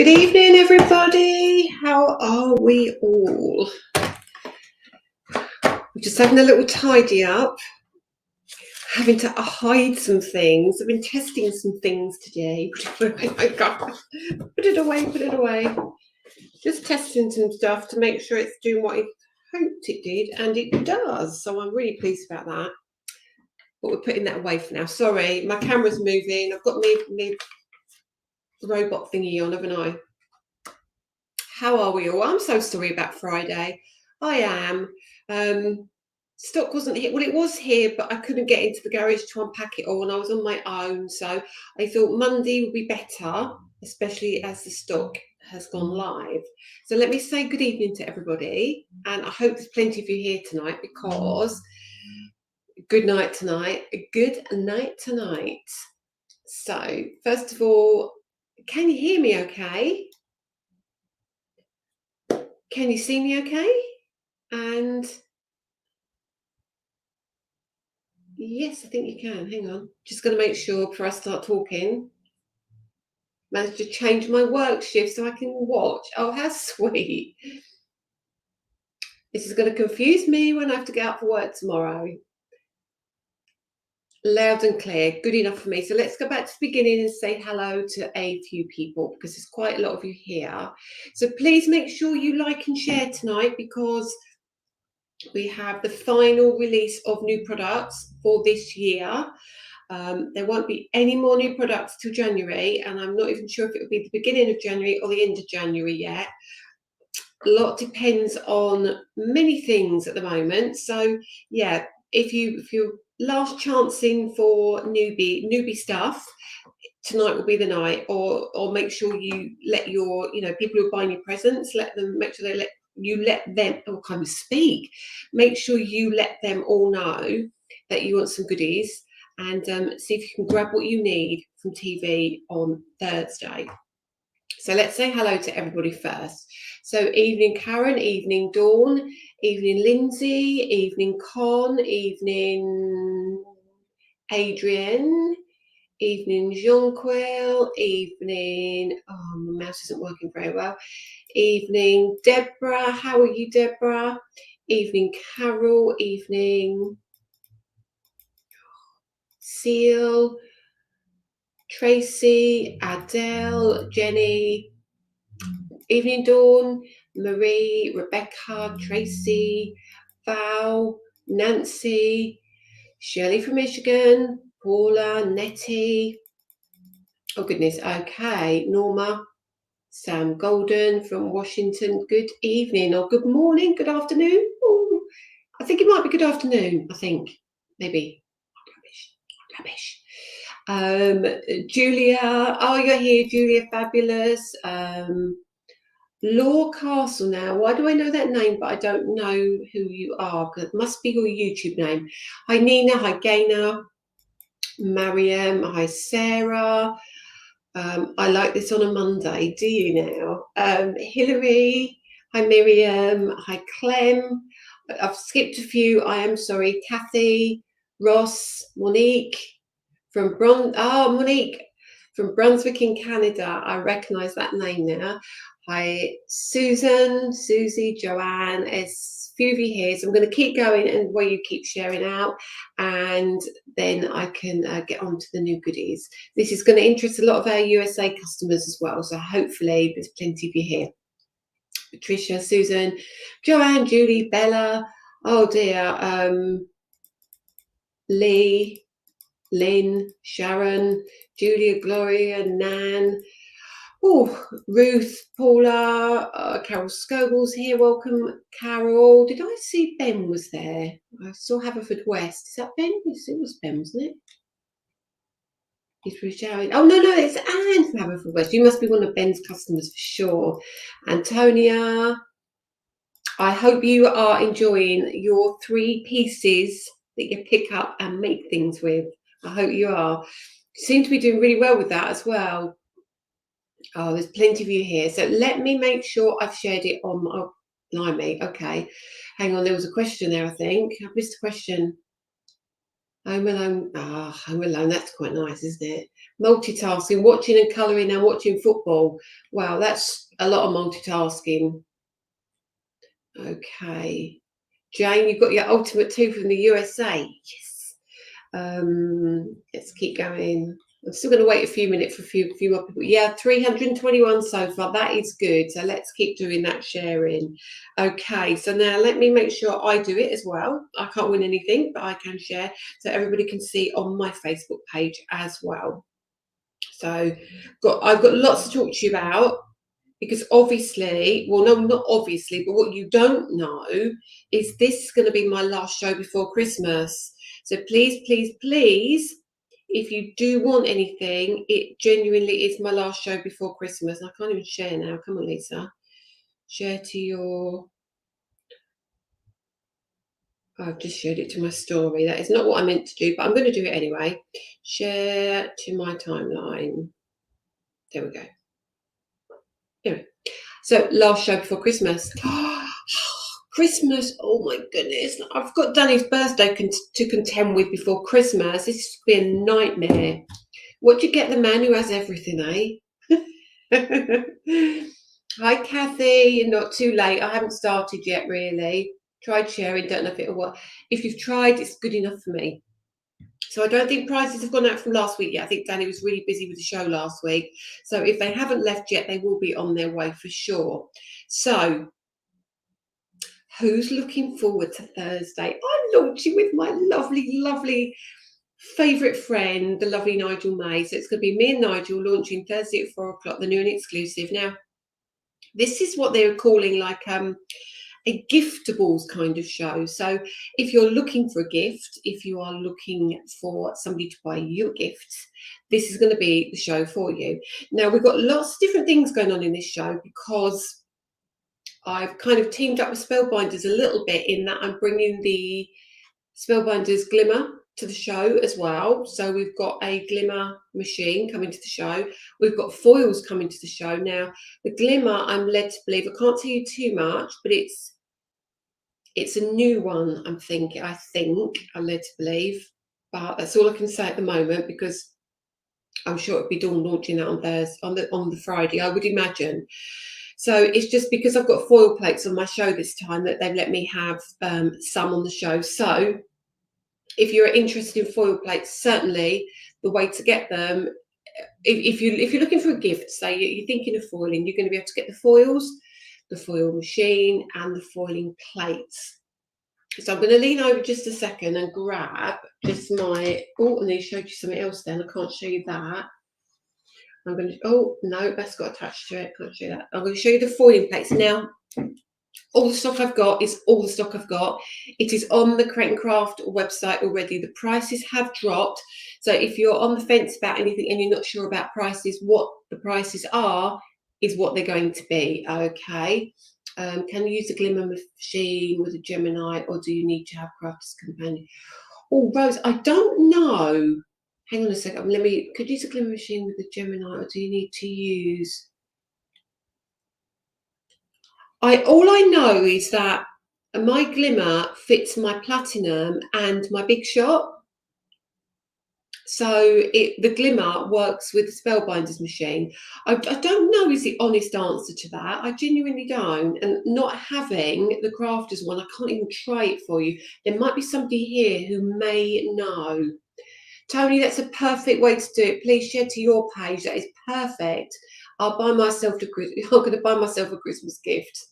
evening, everybody. How are we all? We're just having a little tidy up, having to hide some things. I've been testing some things today. Oh my God. Put it away. Just testing some stuff to make sure it's doing what I hoped it did, and it does. So I'm really pleased about that. But we're putting that away for now. Sorry, my camera's moving. I've got me robot thingy on, haven't I? How are we all? I'm so sorry about Friday. I am. Stock wasn't here. Well, it was here, but I couldn't get into the garage to unpack it all, and I was on my own. So I thought Monday would be better, especially as the stock has gone live. So let me say good evening to everybody, and I hope there's plenty of you here tonight, because good night tonight. Good night tonight. So first of all, can you hear me okay? Can you see me okay? And yes, I think you can. Hang on. Just going to make sure before I start talking. Managed to change my work shift so I can watch. Oh, how sweet. This is going to confuse me when I have to get up for work tomorrow. Loud and clear. Good enough for me. So let's go back to the beginning and say hello to a few people, because there's quite a lot of you here. So please make sure you like and share tonight, because we have the final release of new products for this year. There won't be any more new products till January, and I'm not even sure if it will be the beginning of January or the end of January yet. A lot depends on many things at the moment. So yeah, if you're last chancing for newbie stuff, tonight will be the night. Or make sure you let your people who are buying you presents, make sure they let them, or kind of speak. Make sure you let them all know that you want some goodies, and see if you can grab what you need from TV on Thursday. So let's say hello to everybody first. So evening Karen, evening Dawn, evening Lindsay, evening Con, evening Adrian, evening Jonquil, evening, oh, my mouse isn't working very well, evening Deborah, how are you, Deborah? Evening Carol, evening Seal, Tracy, Adele, Jenny, evening Dawn, Marie, Rebecca, Tracy, Val, Nancy, Shirley from Michigan, Paula, Nettie, oh goodness, okay, Norma, Sam Golden from Washington, good evening, or good morning, good afternoon. Ooh, I think it might be good afternoon, I think, maybe. Rubbish. Julia, oh, you're here, Julia, fabulous. Law Castle now. Why do I know that name, but I don't know who you are? Because it must be your YouTube name. Hi, Nina. Hi, Gaina. Mariam. Hi, Sarah. I like this on a Monday. Do you now? Hilary. Hi, Miriam. Hi, Clem. I've skipped a few. I am sorry. Kathy, Ross, Monique from Monique from Brunswick in Canada. I recognise that name now. Hi, Susan, Susie, Joanne. There's a few of you here, so I'm going to keep going and while you keep sharing out, and then I can get on to the new goodies. This is going to interest a lot of our USA customers as well, so hopefully there's plenty of you here. Patricia, Susan, Joanne, Julie, Bella, oh dear, Lee, Lynn, Sharon, Julia, Gloria, Nan, oh, Ruth, Paula, Carol Scoble's here. Welcome, Carol. Did I see Ben was there? I saw Haverfordwest. Is that Ben? Yes, it was Ben, wasn't it? He's reshowering. Oh, no, it's Anne from Haverfordwest. You must be one of Ben's customers for sure. Antonia, I hope you are enjoying your 3 pieces that you pick up and make things with. I hope you are. You seem to be doing really well with that as well. Oh, there's plenty of you here. So let me make sure I've shared it on my, blimey, okay. Hang on, there was a question there, I think. I've missed a question. Home Alone. Ah, Home Alone. That's quite nice, isn't it? Multitasking, watching and colouring and watching football. Wow, that's a lot of multitasking. Okay. Jane, you've got your ultimate two from the USA. Yes. Let's keep going. I'm still going to wait a few minutes for a few more people. Yeah, 321 so far. That is good. So let's keep doing that sharing. Okay, so now let me make sure I do it as well. I can't win anything, but I can share so everybody can see on my Facebook page as well. So I've got lots to talk to you about. Because obviously, well, no, not obviously, but what you don't know is this is going to be my last show before Christmas. So please, please, please, if you do want anything, it genuinely is my last show before Christmas. I can't even share now. Come on, Lisa. Share to your... I've just shared it to my story. That is not what I meant to do, but I'm going to do it anyway. Share to my timeline. There we go. Anyway. So last show before Christmas. Christmas, oh my goodness. I've got Danny's birthday to contend with before Christmas. This has been a nightmare. What do you get the man who has everything, eh? Hi, Kathy. You're not too late. I haven't started yet, really. Tried sharing, don't know if it'll work. If you've tried, it's good enough for me. So I don't think prices have gone out from last week yet. I think Danny was really busy with the show last week. So if they haven't left yet, they will be on their way for sure. So who's looking forward to Thursday? I'm launching with my lovely, lovely favourite friend, the lovely Nigel May. So it's going to be me and Nigel launching Thursday at 4 o'clock, the new and exclusive. Now, this is what they're calling like a giftables kind of show. So if you're looking for a gift, if you are looking for somebody to buy you a gift, this is going to be the show for you. Now, we've got lots of different things going on in this show because I've kind of teamed up with Spellbinders a little bit in that I'm bringing the Spellbinders Glimmer to the show as well. So we've got a glimmer machine coming to the show. We've got foils coming to the show. Now, the glimmer, I'm led to believe, I can't tell you too much, but it's a new one, I think I'm led to believe. But that's all I can say at the moment because I'm sure it'll be Dawn launching that on Thursday, on the Friday, I would imagine. So it's just because I've got foil plates on my show this time that they've let me have some on the show. So if you're interested in foil plates, certainly the way to get them, if you're looking for a gift, say you're thinking of foiling, you're going to be able to get the foils, the foil machine, and the foiling plates. So I'm going to lean over just a second and grab just my... Oh, and I showed you something else then. I can't show you that. I'm going to... Oh, no, that's got attached to it. Can't show you that. I'm going to show you the foiling plates. Now, all the stock I've got is all the stock I've got. It is on the Create and Craft website already. The prices have dropped. So if you're on the fence about anything and you're not sure about prices, what the prices are is what they're going to be. Okay. Can you use a glimmer machine with a Gemini, or do you need to have Crafter's Companion? Oh, Rose, I don't know. Hang on a second. Could you use a glimmer machine with a Gemini, or do you need to use... all I know is that my glimmer fits my platinum and my big shot. So the glimmer works with the Spellbinders machine. I don't know is the honest answer to that. I genuinely don't. And not having the Crafters one, I can't even try it for you. There might be somebody here who may know. Tony, that's a perfect way to do it. Please share to your page. That is perfect. I'm going to buy myself a Christmas gift.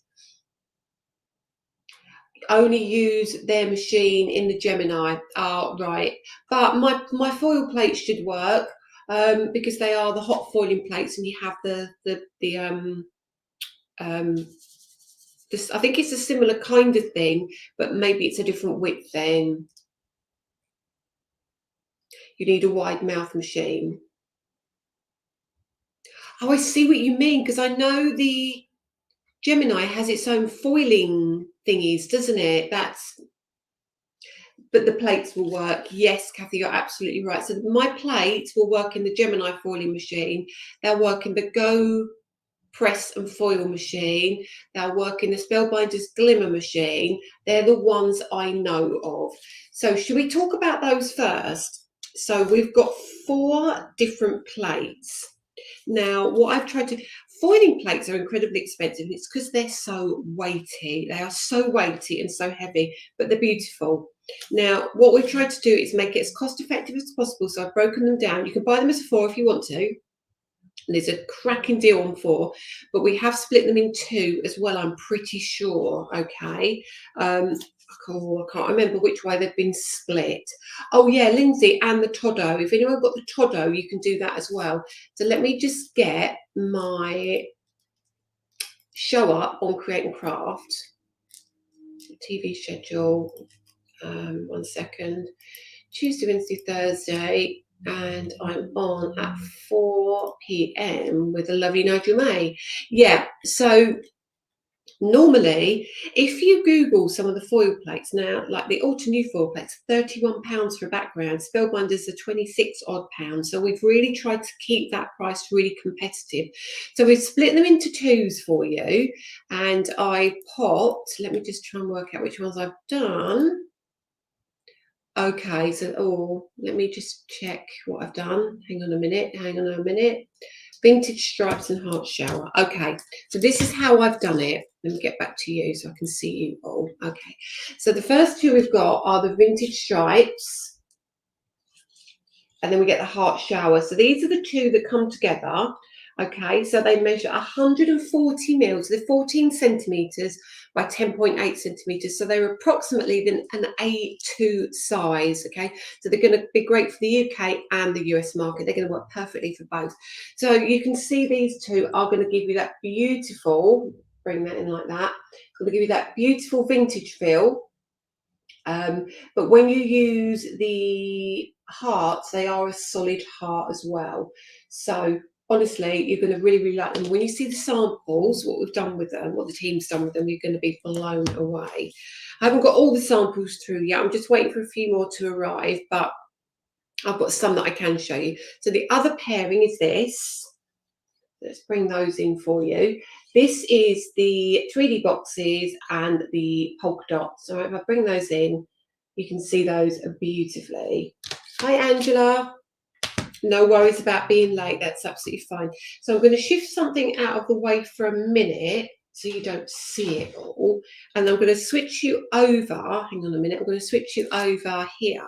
Only use their machine in the Gemini. Oh, right. But my foil plates should work because they are the hot foiling plates, and you have I think it's a similar kind of thing, but maybe it's a different width then. You need a wide mouth machine. Oh, I see what you mean, because I know the Gemini has its own foiling thingies, doesn't it? But the plates will work. Yes, Kathy, you're absolutely right. So my plates will work in the Gemini foiling machine. They'll work in the Go press and foil machine. They'll work in the Spellbinders glimmer machine. They're the ones I know of. So should we talk about those first? So we've got 4 different plates. Now, what I've tried to, foiling plates are incredibly expensive. It's because they're so weighty. They are so weighty and so heavy, but they're beautiful. Now, what we've tried to do is make it as cost effective as possible. So I've broken them down. You can buy them as a 4 if you want to. And there's a cracking deal on 4, but we have split them in 2 as well, I'm pretty sure. Okay. I can't remember which way they've been split. Oh yeah, Lindsay, and the Todo. If anyone got the Todo, you can do that as well. So let me just get my show up on Create and Craft. TV schedule. 1 second. Tuesday, Wednesday, Thursday. And I'm on at 4 p.m. with the lovely Nigel May. Yeah, so normally, if you Google some of the foil plates now, like the Ultra New foil plates, £31 for a background, Spellbinders are 26 odd pounds. So we've really tried to keep that price really competitive. So we've split them into 2s for you. And I popped, let me just try and work out which ones I've done. Okay, so let me just check what I've done. Hang on a minute. Vintage stripes and heart shower. Okay, so this is how I've done it. Let me get back to you so I can see you all. Okay, so the first 2 we've got are the vintage stripes, and then we get the heart shower. So these are the 2 that come together. Okay, so they measure 140 mils. They're 14 centimeters by 10.8 centimeters. So they're approximately an A2 size. Okay, so they're going to be great for the UK and the US market. They're going to work perfectly for both. So you can see these 2 are going to give you that beautiful, bring that in like that, going to give you that beautiful vintage feel. But when you use the hearts, they are a solid heart as well. So honestly, you're going to really, really like them. When you see the samples, what we've done with them, what the team's done with them, you're going to be blown away. I haven't got all the samples through yet. I'm just waiting for a few more to arrive, but I've got some that I can show you. So the other pairing is this. Let's bring those in for you. This is the 3D boxes and the polka dots. So if I bring those in, you can see those beautifully. Hi, Angela. No worries about being late. That's absolutely fine. So I'm going to shift something out of the way for a minute so you don't see it all. And I'm going to switch you over. Hang on a minute. I'm going to switch you over here.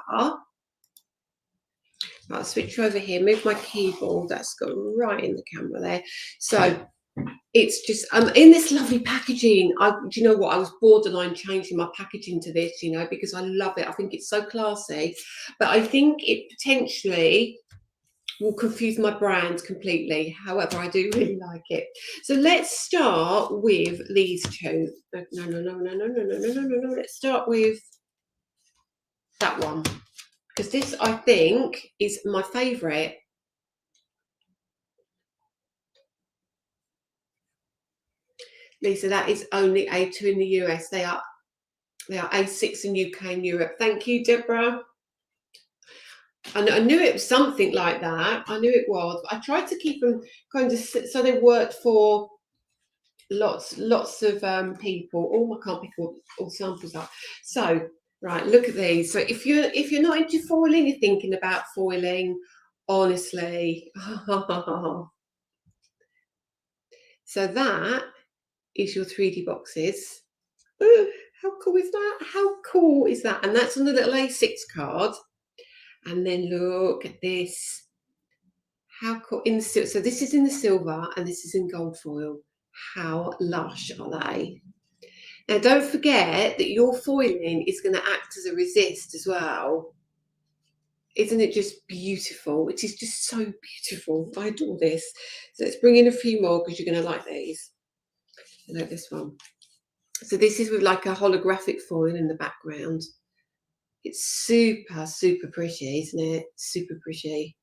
I'll switch you over here, move my keyboard, that's got right in the camera there. So it's just, in this lovely packaging. Do you know what? I was borderline changing my packaging to this, because I love it. I think it's so classy, but I think it potentially will confuse my brand completely. However, I do really like it. So let's start with these 2. No. Let's start with that one. Because this, I think, is my favourite. Lisa, that is only A2 in the US. They are A6 in UK and Europe. Thank you, Deborah. I knew it was something like that. I knew it was. But I tried to keep them kind of so they worked for lots of people. Oh, I can't pick all samples up. So right, look at these. So if you're not into foiling, you're thinking about foiling, honestly. So that is your 3D boxes. Ooh, how cool is that? How cool is that? And that's on the little A6 card. And then look at this. How cool. So this is in the silver and this is in gold foil. How lush are they? Now, don't forget that your foiling is going to act as a resist as well. Isn't it just beautiful? It is just so beautiful. I adore this. So let's bring in a few more because you're going to like these. I like this one. So this is with like a holographic foil in the background. It's super, super pretty, isn't it? Super pretty.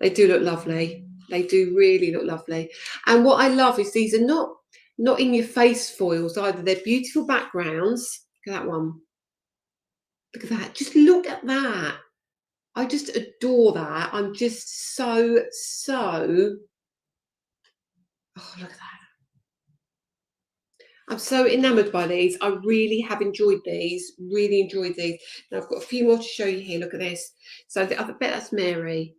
They do look lovely. They do really look lovely. And what I love is these are not in your face foils either. They're beautiful backgrounds. Look at that one. Look at that. Just look at that. I just adore that. I'm just so Oh, look at that. I'm so enamoured by these. I really have enjoyed these. Really enjoyed these. Now I've got a few more to show you here. Look at this. So I bet that's Mary.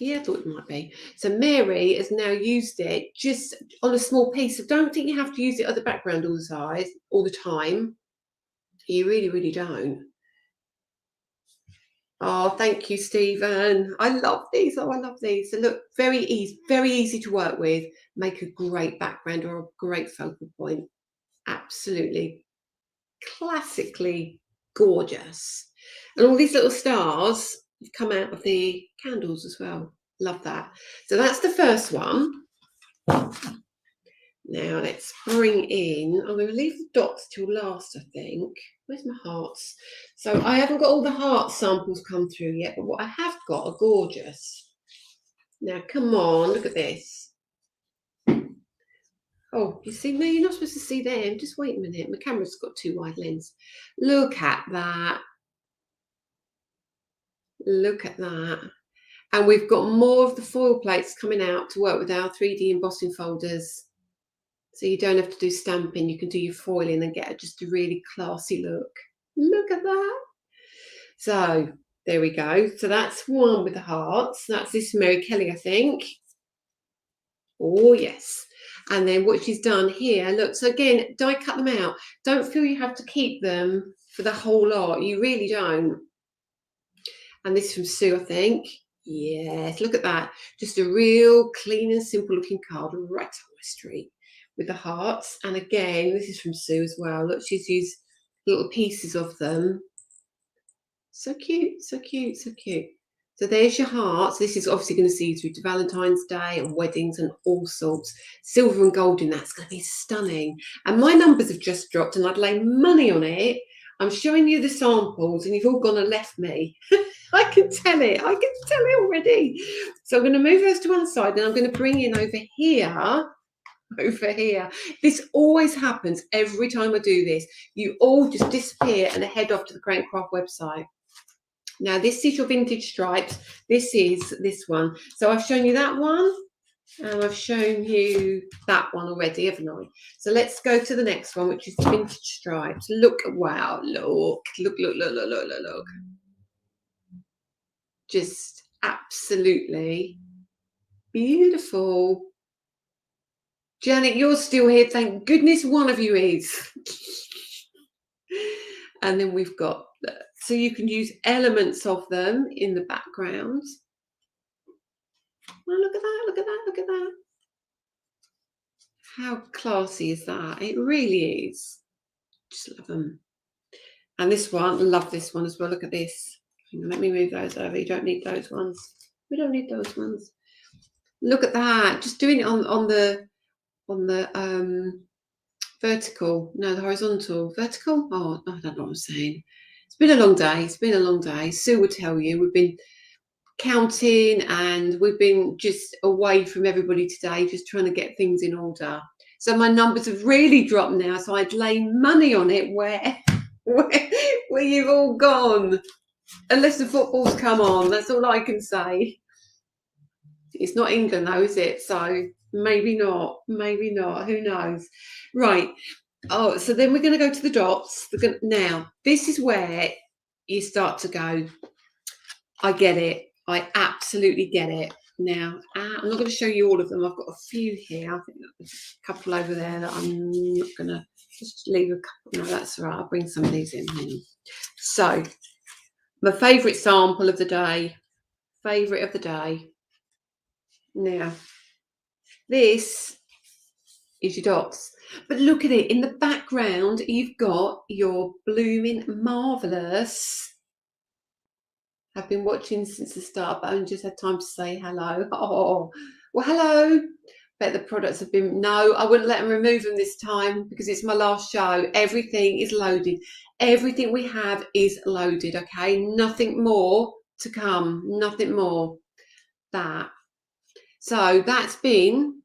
Yeah, I thought it might be. So Mary has now used it just on a small piece. So don't think you have to use it at the background all the time. You really, really don't. Oh, thank you, Stephen. I love these. Oh, I love these. So look, very easy to work with. Make a great background or a great focal point. Absolutely classically gorgeous. And all these little stars have come out of the candles as well. Love that. So that's the first one. Now let's bring in, I'm going to leave the dots till last, I think. Where's my hearts? So I haven't got all the heart samples come through yet, but what I have got are gorgeous. Now, come on, look at this. Oh, you see, no, you're not supposed to see them. Just wait a minute. My camera's got too wide lens. Look at that. Look at that. And we've got more of the foil plates coming out to work with our 3D embossing folders. So you don't have to do stamping. You can do your foiling and get just a really classy look. Look at that. So there we go. So that's one with the hearts. That's this Mary Kelly, I think. Oh, yes. And then what she's done here, look, so again, die cut them out. Don't feel you have to keep them for the whole lot. You really don't. And this is from Sue, I think. Yes, look at that. Just a real clean and simple looking card right up my street with the hearts. And again, this is from Sue as well. Look, she's used little pieces of them. So cute, so cute, so cute. So there's your hearts. This is obviously going to see you through to Valentine's Day and weddings and all sorts. Silver and gold in that's going to be stunning. And my numbers have just dropped and I'd lay money on it. I'm showing you the samples and you've all gone and left me. I can tell it. I can tell it already. So I'm going to move those to one side and I'm going to bring in over here. Over here. This always happens every time I do this. You all just disappear and head off to the Crankcraft website. Now, this is your vintage stripes. This is this one. So I've shown you that one. And I've shown you that one already, haven't I? So let's go to the next one, which is the vintage stripes. Look, wow, look. Just absolutely beautiful. Janet, you're still here. Thank goodness one of you is. And then we've got, so you can use elements of them in the background. Oh, look at that, look at that, look at that. How classy is that? It really is. Just love them. And this one, love this one as well. Look at this. Let me move those over. You don't need those ones. We don't need those ones. Look at that. Just doing it on the vertical. No, the horizontal. Vertical? Oh, I don't know what I'm saying. It's been a long day. It's been a long day. Sue will tell you. We've been counting and we've been just away from everybody today, just trying to get things in order. So my numbers have really dropped now. So I'd lay money on it where you've all gone. Unless the football's come on. That's all I can say. It's not England though, is it? So maybe not. Maybe not. Who knows? Right. Oh, so then we're going to go to the dots. Now, this is where you start to go, I get it. I absolutely get it. Now, I'm not going to show you all of them. I've got a few here. I think there's a couple over there that I'm not going to just leave a couple. No, that's all right. I'll bring some of these in. So, my favourite sample of the day. Favourite of the day. Now, this is your dots. But look at it. In the background, you've got your blooming marvellous. I've been watching since the start, but I only just had time to say hello. Oh, well, hello. Bet the products have been, no, I wouldn't let them remove them this time because it's my last show. Everything is loaded. Everything we have is loaded, okay? Nothing more to come. Nothing more. That. So that's been,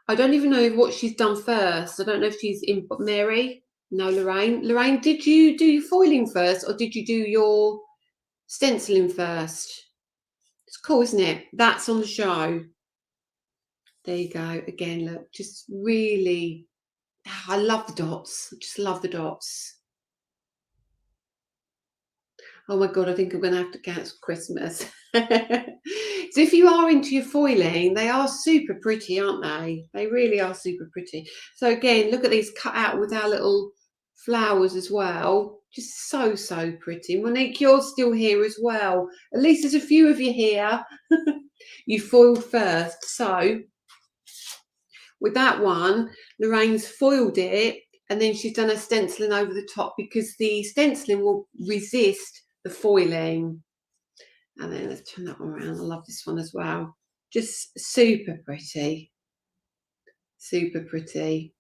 I don't even know what she's done first. I don't know if she's in Mary. No, Lorraine. Lorraine, did you do your foiling first or did you do your stenciling first? It's cool, isn't it? That's on the show. There you go. Again, look, just really, I love the dots. Just love the dots. Oh my God, I think I'm going to have to cancel Christmas. So if you are into your foiling, they are super pretty, aren't they? They really are super pretty. So again, look at these cut out with our little flowers as well. Just so, so pretty. Monique, you're still here as well. At least there's a few of you here. You foiled first. So with that one, Lorraine's foiled it and then she's done a stenciling over the top because the stenciling will resist the foiling. And then let's turn that one around. I love this one as well. Just super pretty. Super pretty.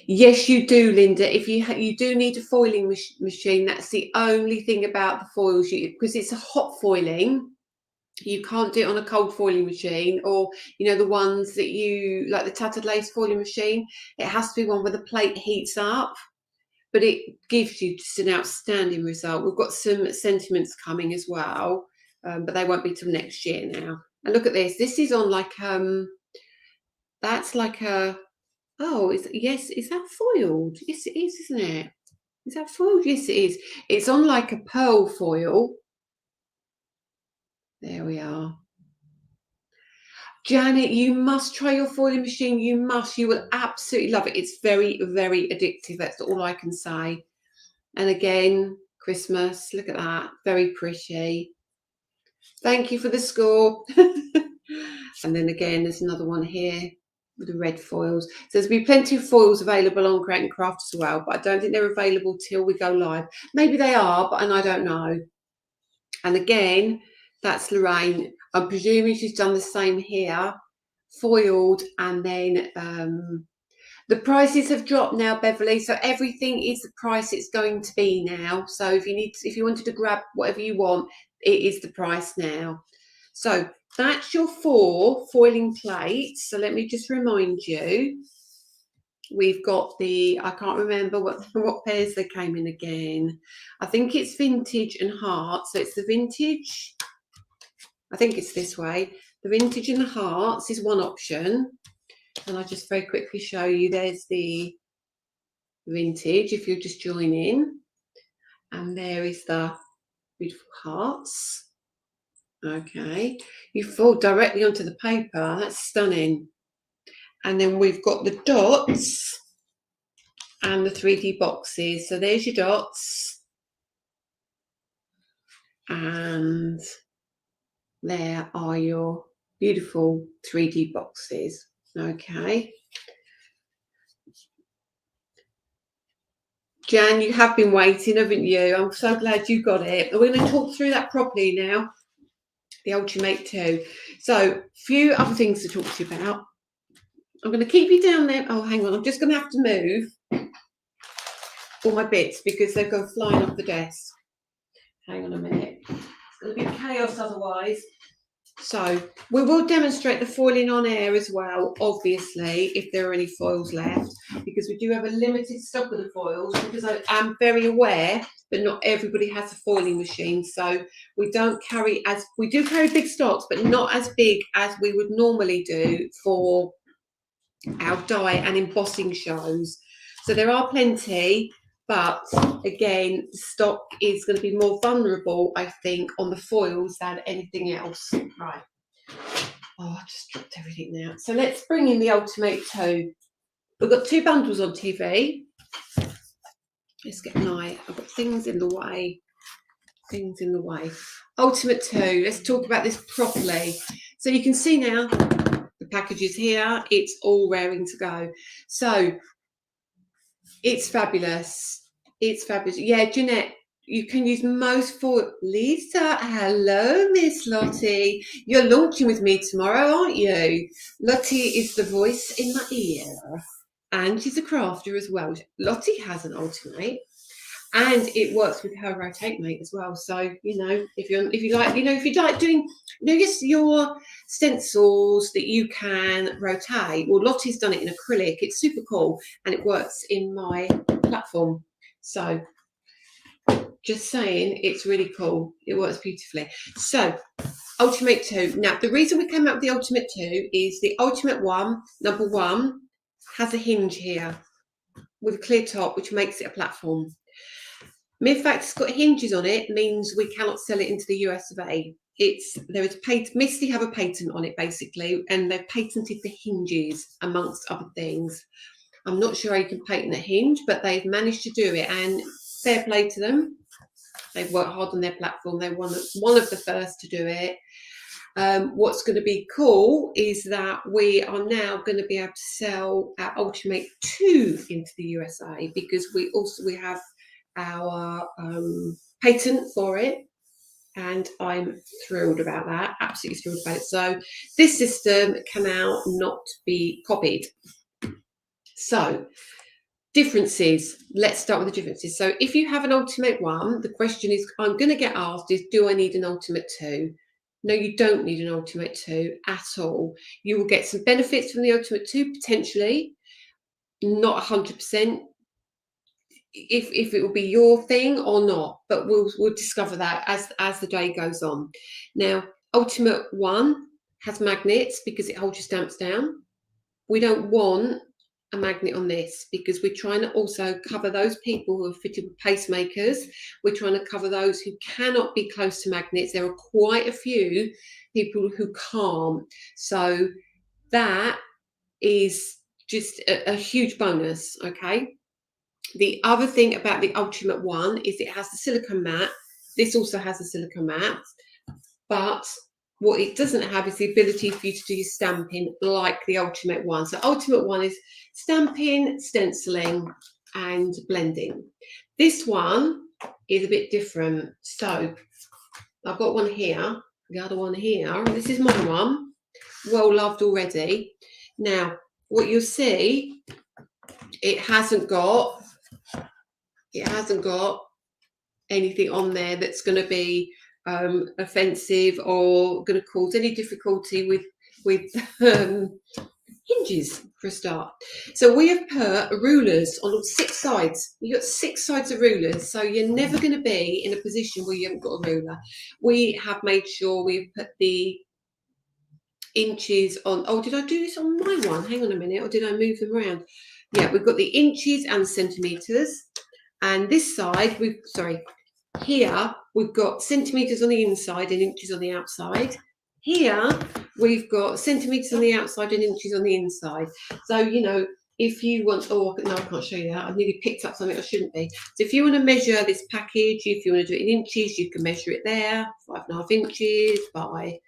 Yes, you do, Linda. If you do need a foiling machine, that's the only thing about the foils, because it's a hot foiling. You can't do it on a cold foiling machine, or the ones that you like, the tattered lace foiling machine. It has to be one where the plate heats up. But it gives you just an outstanding result. We've got some sentiments coming as well, but they won't be till next year now. And look at this. This is on like that's like a, oh, yes, is that foiled? Yes, it is, isn't it? Is that foiled? Yes, it is. It's on like a pearl foil. There we are. Janet, you must try your foiling machine. You must. You will absolutely love it. It's very, very addictive. That's all I can say. And again, Christmas, look at that, very pretty. Thank you for the score. And then again, there's another one here with the red foils. So there's be plenty of foils available on Create and Craft as well, but I don't think they're available till we go live. Maybe they are, and I don't know. And again, that's Lorraine. I'm presuming she's done the same here, foiled, and then the prices have dropped now, Beverly, so everything is the price it's going to be now. So if you wanted to grab whatever you want, it is the price now. So that's your 4 foiling plates. So let me just remind you, we've got I can't remember what pairs they came in again. I think it's vintage and heart. So it's the vintage. I think it's this way. The vintage and the hearts is one option. And I'll just very quickly show you, there's the vintage, if you'll just join in. And there is the beautiful hearts. Okay, you fall directly onto the paper. That's stunning. And then we've got the dots and the 3D boxes. So there's your dots. And there are your beautiful 3D boxes. Okay. Jan, you have been waiting, haven't you? I'm so glad you got it. We're going to talk through that properly now, the Ultimate 2. So, a few other things to talk to you about. I'm going to keep you down there. Oh, hang on. I'm just going to have to move all my bits because they've gone flying off the desk. Hang on a minute. It's going to be chaos otherwise. So, we will demonstrate the foiling on air as well, obviously, if there are any foils left, because we do have a limited stock of the foils, because I am very aware that not everybody has a foiling machine. So we do carry big stocks, but not as big as we would normally do for our die and embossing shows. So there are plenty, but again, the stock is going to be more vulnerable, I think, on the foils than anything else. Right. Oh, I just dropped everything now. So let's bring in the Ultimate 2. We've got 2 bundles on TV. Let's get an eye. I've got things in the way. Things in the way. Ultimate 2. Let's talk about this properly. So you can see now the package is here. It's all raring to go. So it's fabulous. It's fabulous. Yeah, Jeanette, you can use most for Lisa. Hello, Miss Lottie. You're launching with me tomorrow, aren't you? Lottie is the voice in my ear. And she's a crafter as well. Lottie has an Ultimate. And it works with her Rotate Mate as well. So, if you like doing, just your stencils that you can rotate. Well, Lottie's done it in acrylic. It's super cool, and it works in my platform. So, just saying, it's really cool. It works beautifully. So, Ultimate 2. Now, the reason we came up with the Ultimate 2 is the Ultimate 1, number 1, has a hinge here with a clear top, which makes it a platform. Mere fact it's got hinges on it means we cannot sell it into the US of A. There is a patent. Misty have a patent on it basically, and they've patented the hinges amongst other things. I'm not sure how you can patent a hinge, but they've managed to do it, and fair play to them. They've worked hard on their platform. They're one of the first to do it. What's going to be cool is that we are now going to be able to sell our Ultimate 2 into the USA, because we have our patent for it, and I'm thrilled about that, absolutely thrilled about it. So this system can now not be copied. So differences, let's start with the differences. So if you have an Ultimate 1, the question is, I'm going to get asked is, do I need an Ultimate 2? No, you don't need an Ultimate 2 at all. You will get some benefits from the Ultimate 2 potentially, not 100%. If it will be your thing or not, but we'll discover that as the day goes on. Now, Ultimate 1 has magnets because it holds your stamps down. We don't want a magnet on this because we're trying to also cover those people who are fitted with pacemakers. We're trying to cover those who cannot be close to magnets. There are quite a few people who can't. So that is just a huge bonus, okay? The other thing about the Ultimate 1 is it has the silicone mat. This also has a silicone mat, but what it doesn't have is the ability for you to do your stamping like the Ultimate 1. So Ultimate 1 is stamping, stenciling, and blending. This one is a bit different. So I've got one here, the other one here. This is my one, well loved already. Now, what you'll see, it hasn't got anything on there that's going to be offensive or going to cause any difficulty with hinges for a start. So we have put rulers on 6 sides. You've got 6 sides of rulers, so you're never going to be in a position where you haven't got a ruler. We have made sure we've put the inches on. Oh, did I do this on my one? Hang on a minute, or did I move them around? Yeah, we've got the inches and centimeters, and this side here we've got centimeters on the inside and inches on the outside. Here we've got centimeters on the outside and inches on the inside. So you know, if you want, no, I can't show you that. I nearly picked up something I shouldn't be. So if you want to measure this package, if you want to do it in inches, you can measure it there, 5.5 inches by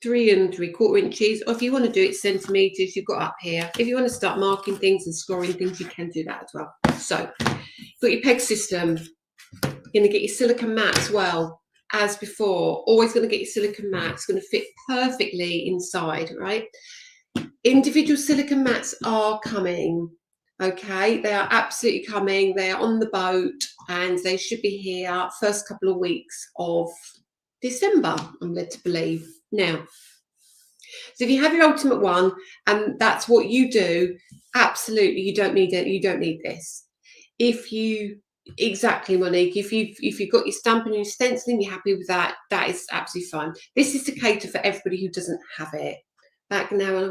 3 3/4 inches, or if you want to do it centimeters, you've got up here. If you want to start marking things and scoring things, you can do that as well. So you've got your peg system. You're going to get your silicone mat as well as before. Always going to get your silicone mat. It's going to fit perfectly inside, right? Individual silicone mats are coming. Okay, they are absolutely coming. They are on the boat, and they should be here first couple of weeks of December, I'm led to believe. Now, so if you have your Ultimate 1 and that's what you do, absolutely you don't need it. You don't need this. If you Monique, if you've got your stamping and your stenciling, you're happy with that, that is absolutely fine. This is to cater for everybody who doesn't have it. Back now,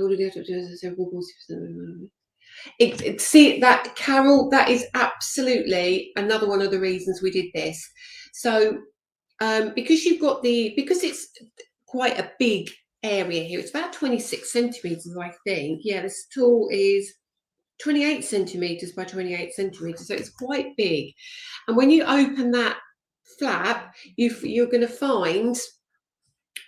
see that, Carol, that is absolutely another one of the reasons we did this. So because it's quite a big area here, it's about 26 centimeters, I think. Yeah, this tool is 28 centimeters by 28 centimeters, so it's quite big. And when you open that flap, you're going to find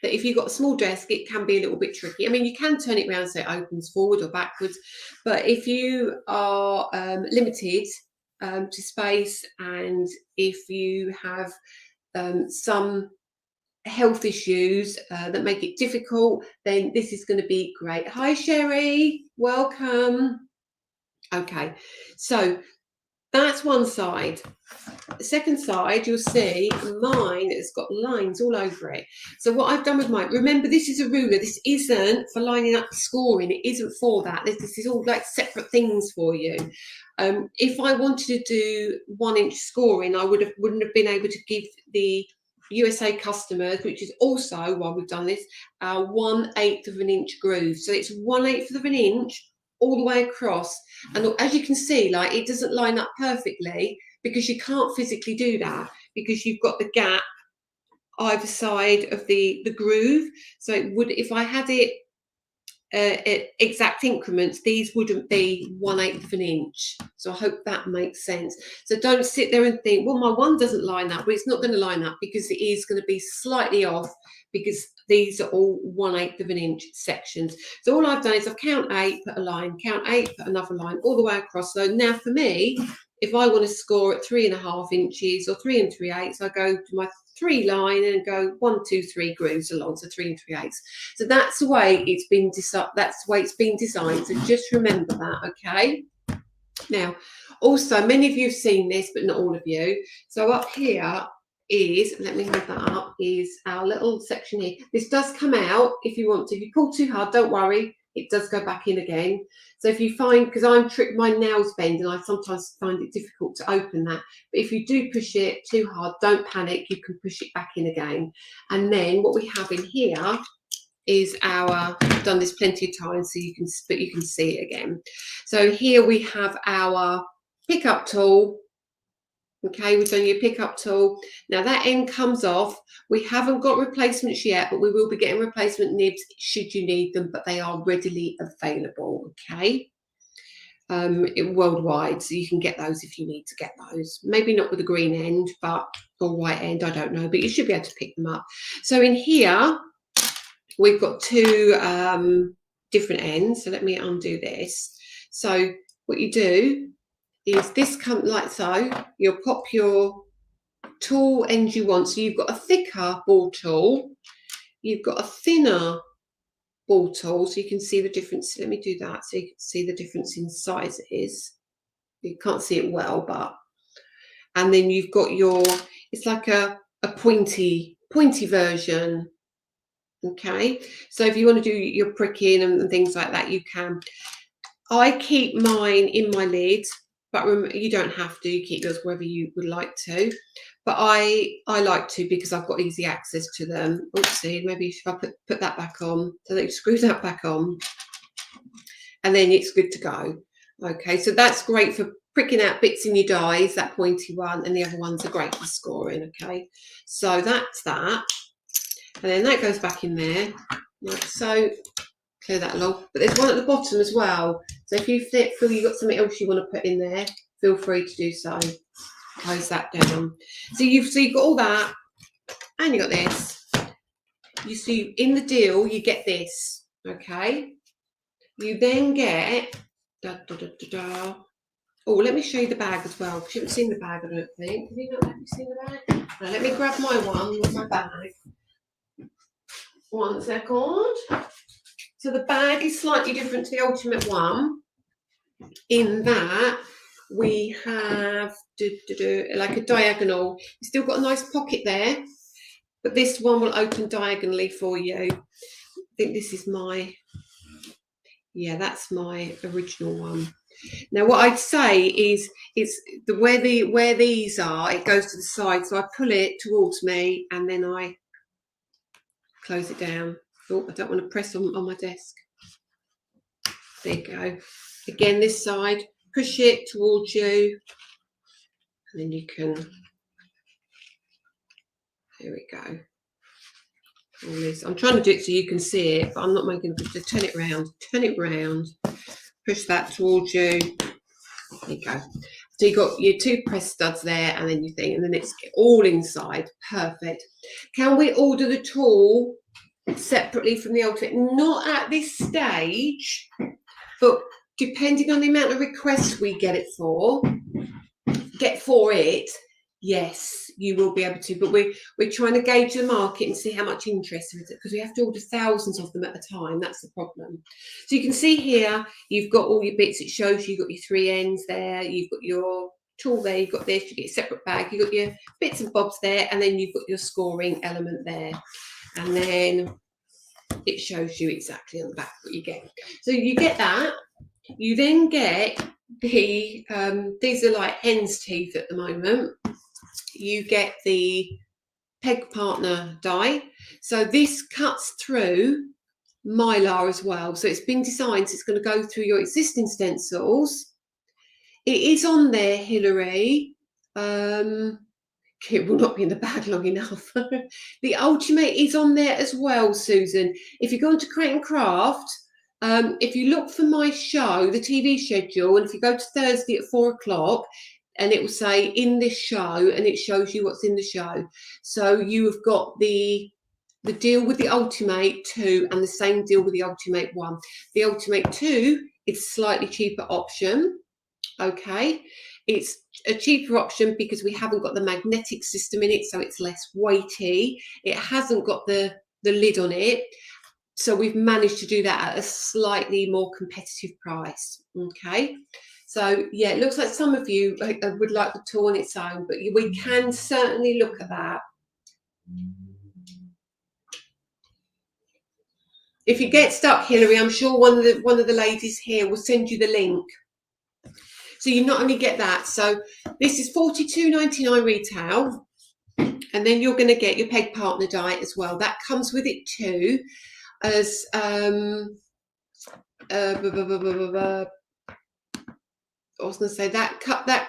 that if you've got a small desk, it can be a little bit tricky. I mean, you can turn it around so it opens forward or backwards, but if you are limited to space, and if you have some health issues that make it difficult, then this is going to be great. Hi Sherry, welcome. Okay, so that's one side. The second side, you'll see mine has got lines all over it. So what I've done with mine, remember this is a ruler, this isn't for lining up the scoring, it isn't for that. This is all like separate things for you. If I wanted to do 1 inch scoring, I wouldn't have been able to give the USA customers, which is also, while we've done this, our 1/8 of an inch groove. So it's 1/8 of an inch all the way across. And as you can see, like, it doesn't line up perfectly because you can't physically do that because you've got the gap either side of the groove. So it would, if I had it exact increments, these wouldn't be 1/8 of an inch. So I hope that makes sense. So don't sit there and think, well, my one doesn't line up. Well, it's not going to line up because it is going to be slightly off because these are all 1/8 of an inch sections. So all I've done is I've count 8, put a line, count 8, put another line, all the way across. So now for me, if I want to score at 3.5 inches or 3 3/8, I go to my 3 line and go 1 2 3 grooves along, so 3 3/8. So that's the way it's been designed. So just remember that, okay? Now, also, many of you have seen this, but not all of you. So up here is, let me hold that up, is our little section here. This does come out if you want to. If you pull too hard, don't worry, it does go back in again. So if you find, because my nails bend and I sometimes find it difficult to open that, but if you do push it too hard, don't panic, you can push it back in again. And then what we have in here is our, I've done this plenty of times so you can see it again. So here we have our pickup tool. Okay, we've done your pickup tool. Now that end comes off. We haven't got replacements yet, but we will be getting replacement nibs should you need them, but they are readily available, okay? Worldwide, so you can get those if you need to get those. Maybe not with the green end, but or white end, I don't know, but you should be able to pick them up. So in here, we've got two different ends. So let me undo this. So what you do is this come like so. You'll pop your tool end you want. So you've got a thicker ball tool. You've got a thinner ball tool, so you can see the difference. Let me do that so you can see the difference in sizes. You can't see it well, but and then you've got your, it's like a pointy version. Okay, so if you want to do your pricking and things like that, you can. I keep mine in my lid, but remember, you don't have to. You keep yours wherever you would like to. But I like to because I've got easy access to them. Oopsie, maybe if I put that back on, so that you screw that back on, and then it's good to go. Okay, so that's great for pricking out bits in your dies, that pointy one, and the other ones are great for scoring. Okay, so that's that. And then that goes back in there, like so. Clear that along. But there's one at the bottom as well. So if you feel you've got something else you want to put in there, feel free to do so. Close that down. So you've got all that, and you got this. You see in the deal, you get this. Okay. You then get oh, let me show you the bag as well. Because you haven't seen the bag, I don't think. Have you seen the bag? Now, let me grab my one with my bag. 1 second. So the bag is slightly different to the Ultimate one in that we have like a diagonal. You've still got a nice pocket there, but this one will open diagonally for you. I think this is my, yeah, that's my original one. Now what I'd say is it's where these are, it goes to the side. So I pull it towards me and then I close it down. Oh, I don't want to press on my desk. There you go. Again, this side, push it towards you, and then you can, there we go. All this. I'm trying to do it so you can see it, but I'm not making it. Just turn it round, push that towards you. There you go. So you've got your 2 press studs there, and then you think, and then it's all inside. Perfect. Can we order the tool separately from the Ultimate? Not at this stage, but depending on the amount of requests we get for it, yes, you will be able to. But we're trying to gauge the market and see how much interest there is, because we have to order thousands of them at a time. That's the problem. So you can see here, you've got all your bits. It shows you've got your 3 ends there. You've got your tool there. You've got this. You get a separate bag. You've got your bits and bobs there, and then you've got your scoring element there, and then it shows you exactly on the back what you get. So you get that. You then get the these are like hen's teeth at the moment. You get the peg partner die. So this cuts through mylar as well. So it's been designed, so it's going to go through your existing stencils. It is on there, Hilary. It will not be in the bag long enough. The Ultimate is on there as well, Susan. If you go into Create and Craft, if you look for my show, the TV schedule, and if you go to Thursday at 4 o'clock, and it will say in this show, and it shows you what's in the show. So you have got the deal with the Ultimate 2 and the same deal with the Ultimate 1. The Ultimate 2 is a slightly cheaper option. Okay, it's a cheaper option because we haven't got the magnetic system in it, so it's less weighty. It hasn't got the lid on it, so we've managed to do that at a slightly more competitive price. Okay, so yeah, it looks like some of you would like the tool on its own, but we can certainly look at that. If you get stuck, Hilary, I'm sure one of the ladies here will send you the link. So you not only get that, so this is $42.99 retail, and then you're going to get your peg partner die as well. That comes with it too, as I was going to say that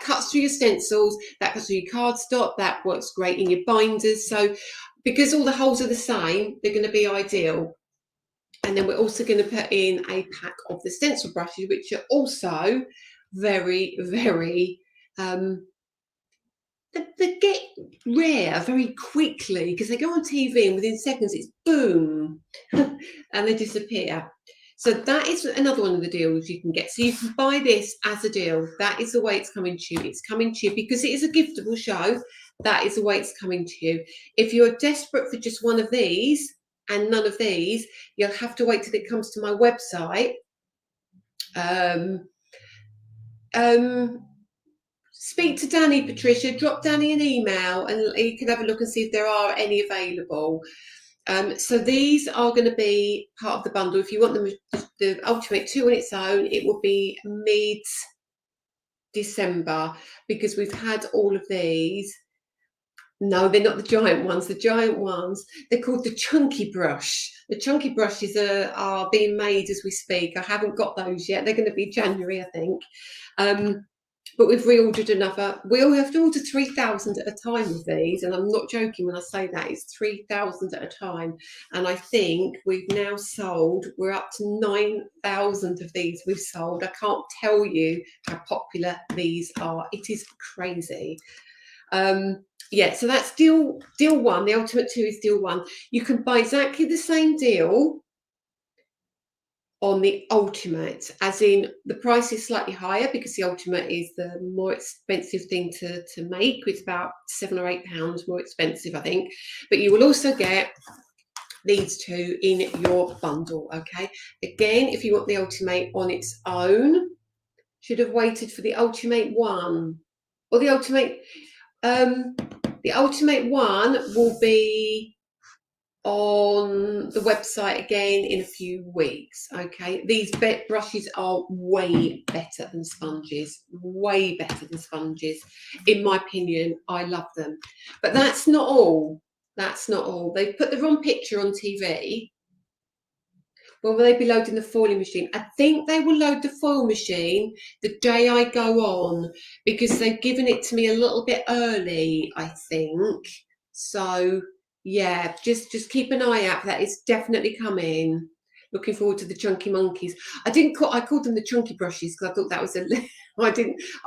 cuts through your stencils, that cuts through your cardstock, that works great in your binders. So because all the holes are the same, they're going to be ideal. And then we're also going to put in a pack of the stencil brushes, which are also very, very they get rare very quickly because they go on TV and within seconds it's boom and they disappear. So that is another one of the deals you can get. So you can buy this as a deal. That is the way it's coming to you. It's coming to you because it is a giftable show. That is the way it's coming to you. If you're desperate for just one of these and none of these, you'll have to wait till it comes to my website. Speak to Danny, Patricia, drop Danny an email and you can have a look and see if there are any available. So these are going to be part of the bundle. If you want them, the Ultimate 2 on its own, it will be mid-December because we've had all of these. No, they're not the giant ones. The giant ones, they're called the Chunky Brush. The Chunky Brushes are being made as we speak. I haven't got those yet. They're going to be January, I think. But we've reordered another. We all have to order 3,000 at a time of these, and I'm not joking when I say that. It's 3,000 at a time, and I think we've now sold. We're up to 9,000 of these we've sold. I can't tell you how popular these are. It is crazy. Yeah, so that's deal one. The Ultimate 2 is deal one. You can buy exactly the same deal on the Ultimate, as in the price is slightly higher because the Ultimate is the more expensive thing to make. It's about £7 or £8 more expensive, I think. But you will also get these two in your bundle. Okay, again, if you want the Ultimate on its own, should have waited for the Ultimate 1 or the Ultimate. The Ultimate 1 will be on the website again in a few weeks. Okay, these brushes are way better than sponges, way better than sponges, in my opinion. I love them, but that's not all. That's not all. They put the wrong picture on TV. Well, will they be loading the foiling machine? I think they will load the foil machine the day I go on because they've given it to me a little bit early, I think. So yeah, just keep an eye out for that. It's definitely coming. Looking forward to the chunky monkeys. I called them the chunky brushes because I thought that was I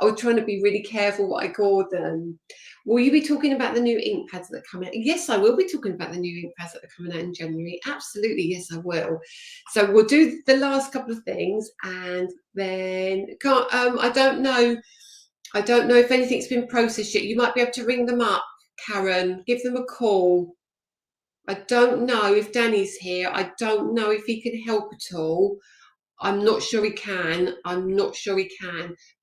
was trying to be really careful what I called them. Will you be talking about the new ink pads that are coming out? Yes, I will be talking about the new ink pads that are coming out in January. Absolutely, yes, I will. So we'll do the last couple of things, and then I don't know if anything's been processed yet. You might be able to ring them up, Karen. Give them a call. I don't know if Danny's here. I don't know if he can help at all. I'm not sure he can.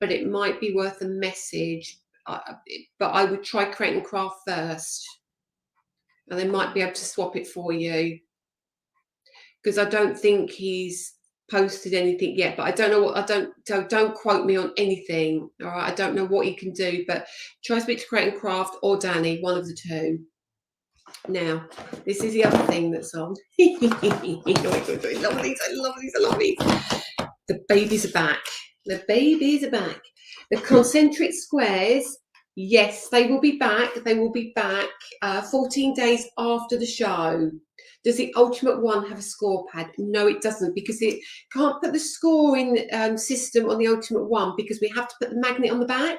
But it might be worth a message. But I would try Create and Craft first, and they might be able to swap it for you because I don't think he's posted anything yet. But I don't know what. Don't quote me on anything. All right, I don't know what he can do. But try to speak to Create and Craft or Danny, one of the two. Now, this is the other thing that's on. I love these, I love these, I love these. The babies are back. The babies are back. The concentric squares, yes, they will be back. They will be back 14 days after the show. Does the Ultimate One have a score pad? No, it doesn't, because it can't put the scoring system on the Ultimate One because we have to put the magnet on the back.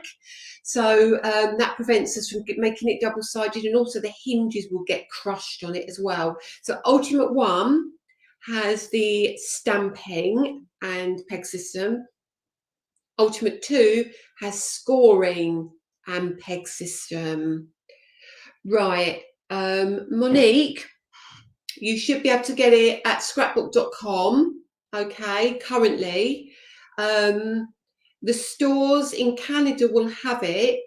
So that prevents us from making it double-sided, and also the hinges will get crushed on it as well. So Ultimate One has the stamping and peg system. Ultimate 2 has scoring and peg system. Right, Monique, you should be able to get it at scrapbook.com, okay, currently. The stores in Canada will have it.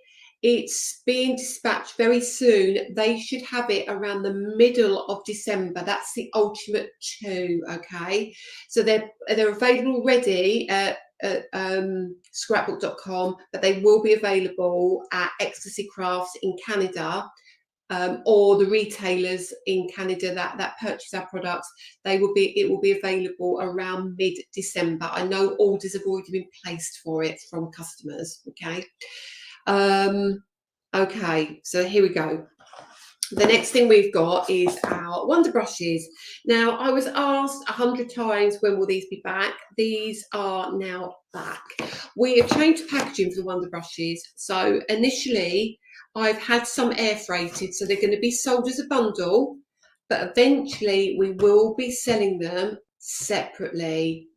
It's being dispatched very soon. They should have it around the middle of December. That's the Ultimate 2, okay? So they're available already at scrapbook.com, but they will be available at Ecstasy Crafts in Canada, or the retailers in Canada that purchase our products. It will be available around mid-December. I know orders have already been placed for it from customers. Okay. Okay, so here we go. The next thing we've got is our Wonder Brushes. Now, I was asked 100 times, when will these be back? These are now back. We have changed packaging for the Wonder Brushes. So initially, I've had some air freighted, so they're going to be sold as a bundle, but eventually we will be selling them separately.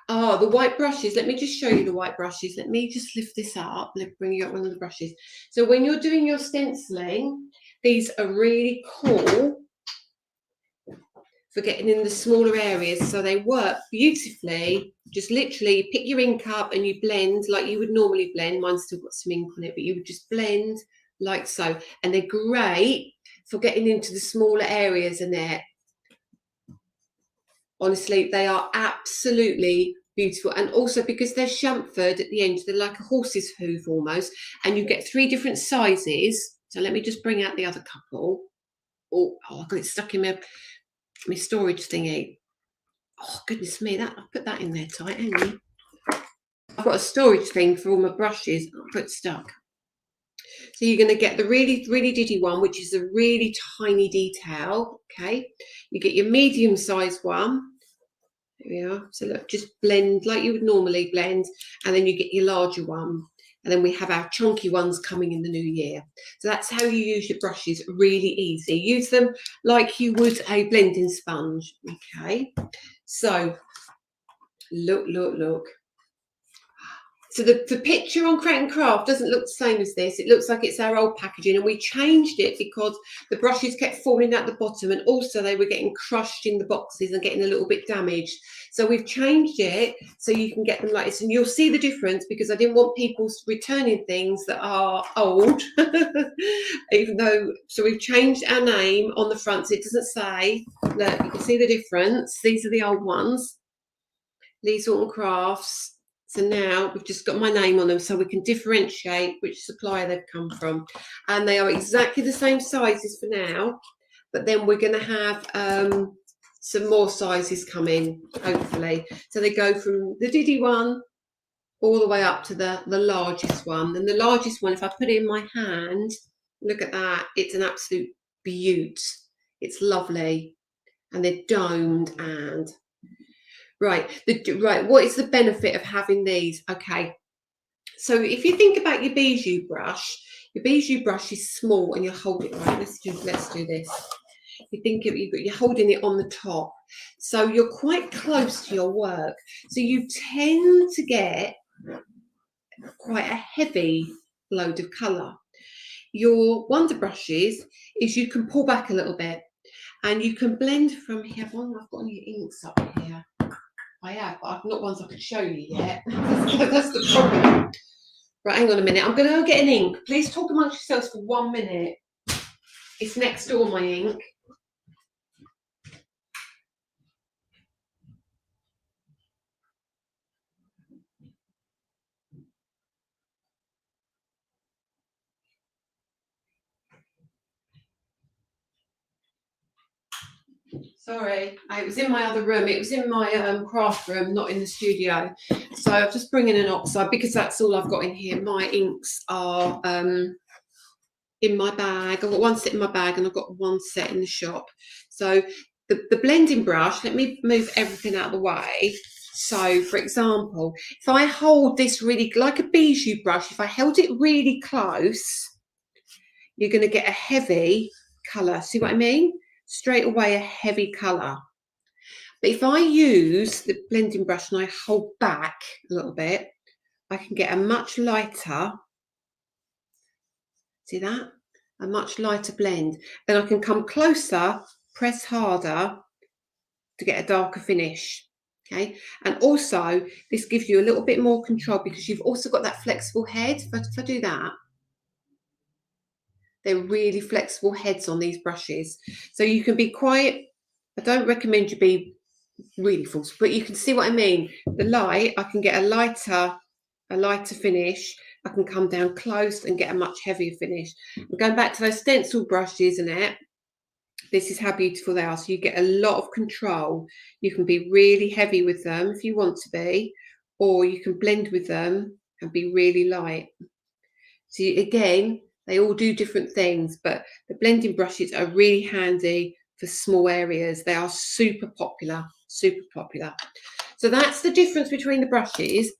The white brushes, let me just show you the white brushes. Let me just lift this up. Let me bring you up one of the brushes. So when you're doing your stenciling, these are really cool for getting in the smaller areas. So they work beautifully. Just literally pick your ink up and you blend like you would normally blend. Mine's still got some ink on it, but you would just blend like so. And they're great for getting into the smaller areas in there. Honestly, they are absolutely beautiful. And also because they're chamfered at the end, they're like a horse's hoof almost, and you get 3 different sizes. So let me just bring out the other couple. Oh, I got it stuck in my storage thingy. Oh, goodness me, I put that in there tight, hang on. I've got a storage thing for all my brushes. I'll put stuck. So you're going to get the really, really diddy one, which is a really tiny detail, okay? You get your medium size one. There we are. So look, just blend like you would normally blend, and then you get your larger one. And then we have our chunky ones coming in the new year. So that's how you use your brushes, really easy. Use them like you would a blending sponge, okay? So look. So the picture on Create and Craft doesn't look the same as this. It looks like it's our old packaging, and we changed it because the brushes kept falling out the bottom, and also they were getting crushed in the boxes and getting a little bit damaged. So we've changed it so you can get them like this, and you'll see the difference because I didn't want people returning things that are old, even though, so we've changed our name on the front so it doesn't say, look, you can see the difference. These are the old ones, Lee's Horton Crafts. So now we've just got my name on them so we can differentiate which supplier they've come from. And they are exactly the same sizes for now, but then we're going to have some more sizes come in, hopefully. So they go from the diddy one all the way up to the largest one. And the largest one, if I put it in my hand, look at that. It's an absolute beaut. It's lovely. And they're domed and... Right, what is the benefit of having these? Okay, so if you think about your bijou brush is small and you hold it, right, let's do this. You think of you're holding it on the top, so you're quite close to your work, so you tend to get quite a heavy load of colour. Your Wonder Brushes is you can pull back a little bit and you can blend from here. I've got any inks up here. I have, but I've not ones I could show you yet. That's the problem. Right, hang on a minute. I'm going to go get an ink. Please talk amongst yourselves for 1 minute. It's next door, my ink. Sorry, it was in my other room. It was in my craft room, not in the studio. So I'm just bringing an oxide because that's all I've got in here. My inks are in my bag. I've got one set in my bag and I've got one set in the shop. So the blending brush, let me move everything out of the way. So for example, if I hold this really, like a bijou brush, if I held it really close, you're going to get a heavy colour. See what I mean? Straight away a heavy colour. But if I use the blending brush and I hold back a little bit, I can get a much lighter, see that? A much lighter blend. Then I can come closer, press harder to get a darker finish. Okay, and also this gives you a little bit more control because you've also got that flexible head. If I do that, they're really flexible heads on these brushes. So you can be quite, I don't recommend you be really full, but you can see what I mean. The light, I can get a lighter finish. I can come down close and get a much heavier finish. And going back to those stencil brushes, isn't it? This is how beautiful they are. So you get a lot of control. You can be really heavy with them if you want to be, or you can blend with them and be really light. So again, they all do different things, but the blending brushes are really handy for small areas. They are super popular, super popular. So that's the difference between the brushes.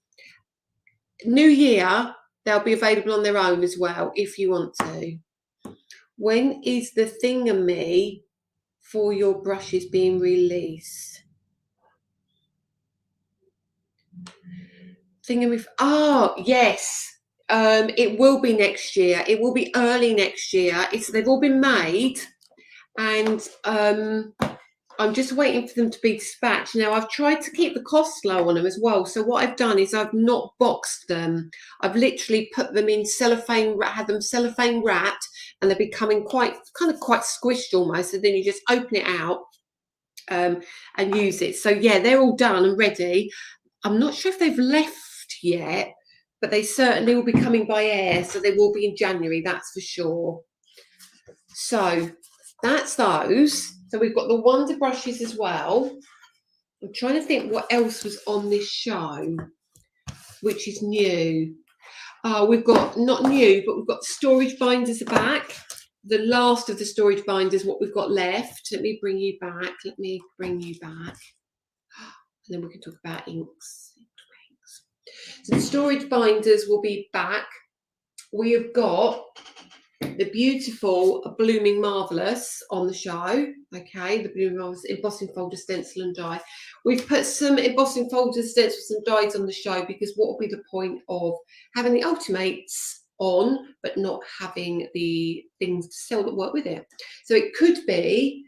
New Year, they'll be available on their own as well if you want to. When is the thingamy for your brushes being released? Thingamy, oh yes, it will be next year. It will be early next year. They've all been made, and I'm just waiting for them to be dispatched. Now, I've tried to keep the cost low on them as well. So what I've done is I've not boxed them. I've literally put them in cellophane, had them cellophane wrapped, and they're becoming quite squished almost. So then you just open it out and use it. So yeah, they're all done and ready. I'm not sure if they've left yet, but they certainly will be coming by air. So they will be in January, that's for sure. So that's those. So we've got the Wonder brushes as well. I'm trying to think what else was on this show, which is new. We've got, not new, but we've got storage binders are back. The last of the storage binders, what we've got left. Let me bring you back. And then we can talk about inks. So the storage binders will be back. We have got the beautiful Blooming Marvellous on the show. Okay, the Blooming Marvellous embossing folder, stencil and die. We've put some embossing folders, stencils and dies on the show because what will be the point of having the Ultimates on but not having the things to sell that work with it? So it could be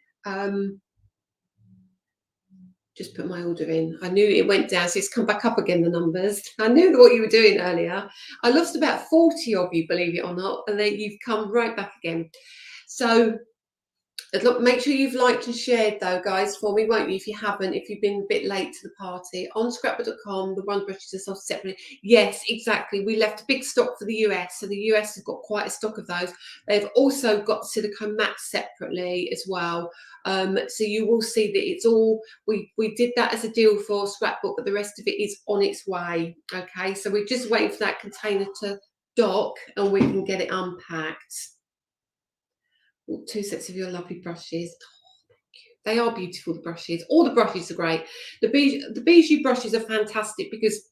just put my order in. I knew it went down, so it's come back up again, the numbers. I knew what you were doing earlier. I lost about 40 of you, believe it or not, and then you've come right back again. So look, make sure you've liked and shared though, guys, for me, won't you? If you haven't, if you've been a bit late to the party. On scrapbook.com, the Wonder brushes are sold separately. Yes, exactly. We left a big stock for the US, so the US has got quite a stock of those. They've also got silicone mats separately as well. So you will see that it's all, we did that as a deal for Scrapbook, but the rest of it is on its way. Okay, so we're just waiting for that container to dock and we can get it unpacked. 2 sets of your lovely brushes. Oh, thank you. They are beautiful, the brushes. All the brushes are great. The bijou brushes are fantastic because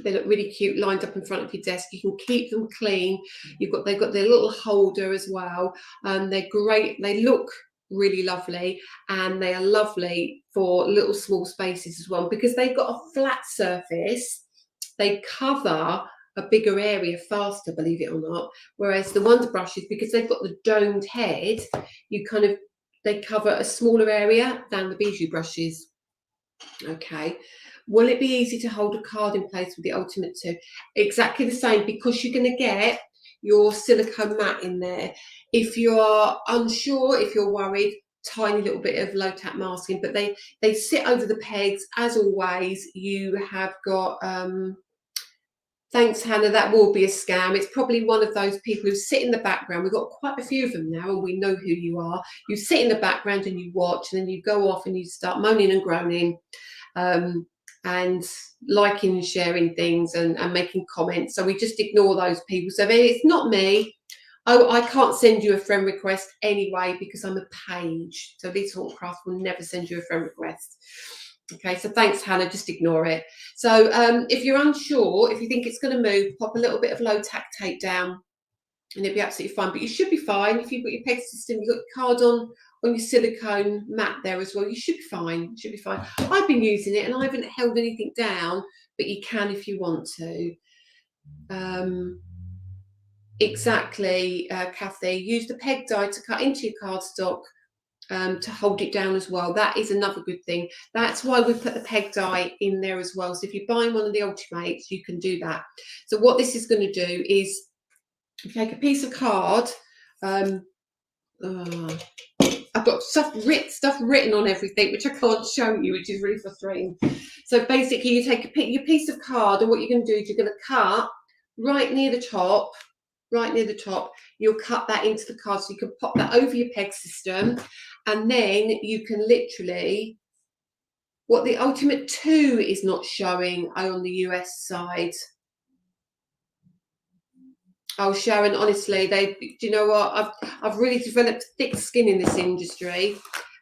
they look really cute lined up in front of your desk. You can keep them clean. They've got their little holder as well. They're great. They look really lovely and they are lovely for little small spaces as well because they've got a flat surface. They cover a bigger area faster, believe it or not, whereas the Wonder brushes, because they've got the domed head, they cover a smaller area than the bijou brushes. Okay, will it be easy to hold a card in place with the Ultimate 2? Exactly the same, because you're going to get your silicone mat in there. If you're unsure, if you're worried, tiny little bit of low tap masking, but they sit over the pegs. As always, you have got Thanks, Hannah. That will be a scam. It's probably one of those people who sit in the background. We've got quite a few of them now, and we know who you are. You sit in the background and you watch, and then you go off and you start moaning and groaning, and liking and sharing things and making comments. So we just ignore those people. So it's not me. Oh, I can't send you a friend request anyway because I'm a page. So these Horton Crafts will never send you a friend request. Okay, so thanks, Hannah. Just ignore it. So if you're unsure, if you think it's going to move, pop a little bit of low tack tape down and it'll be absolutely fine. But you should be fine. If you've got your peg system, you've got your card on your silicone mat there as well, you should be fine. You should be fine. I've been using it and I haven't held anything down, but you can if you want to. Exactly, Kathy. Use the peg die to cut into your cardstock to hold it down as well. That is another good thing. That's why we put the peg die in there as well. So if you're buying one of the Ultimates, you can do that. So what this is going to do is you take a piece of card. I've got stuff written on everything, which I can't show you, which is really frustrating. So basically, you take your piece of card, and what you're going to do is you're going to cut right near the top. Right near the top, you'll cut that into the card, so you can pop that over your peg system, and then you can literally, what the Ultimate 2 is not showing on the US side. Oh, Sharon, honestly, do you know what? I've really developed thick skin in this industry,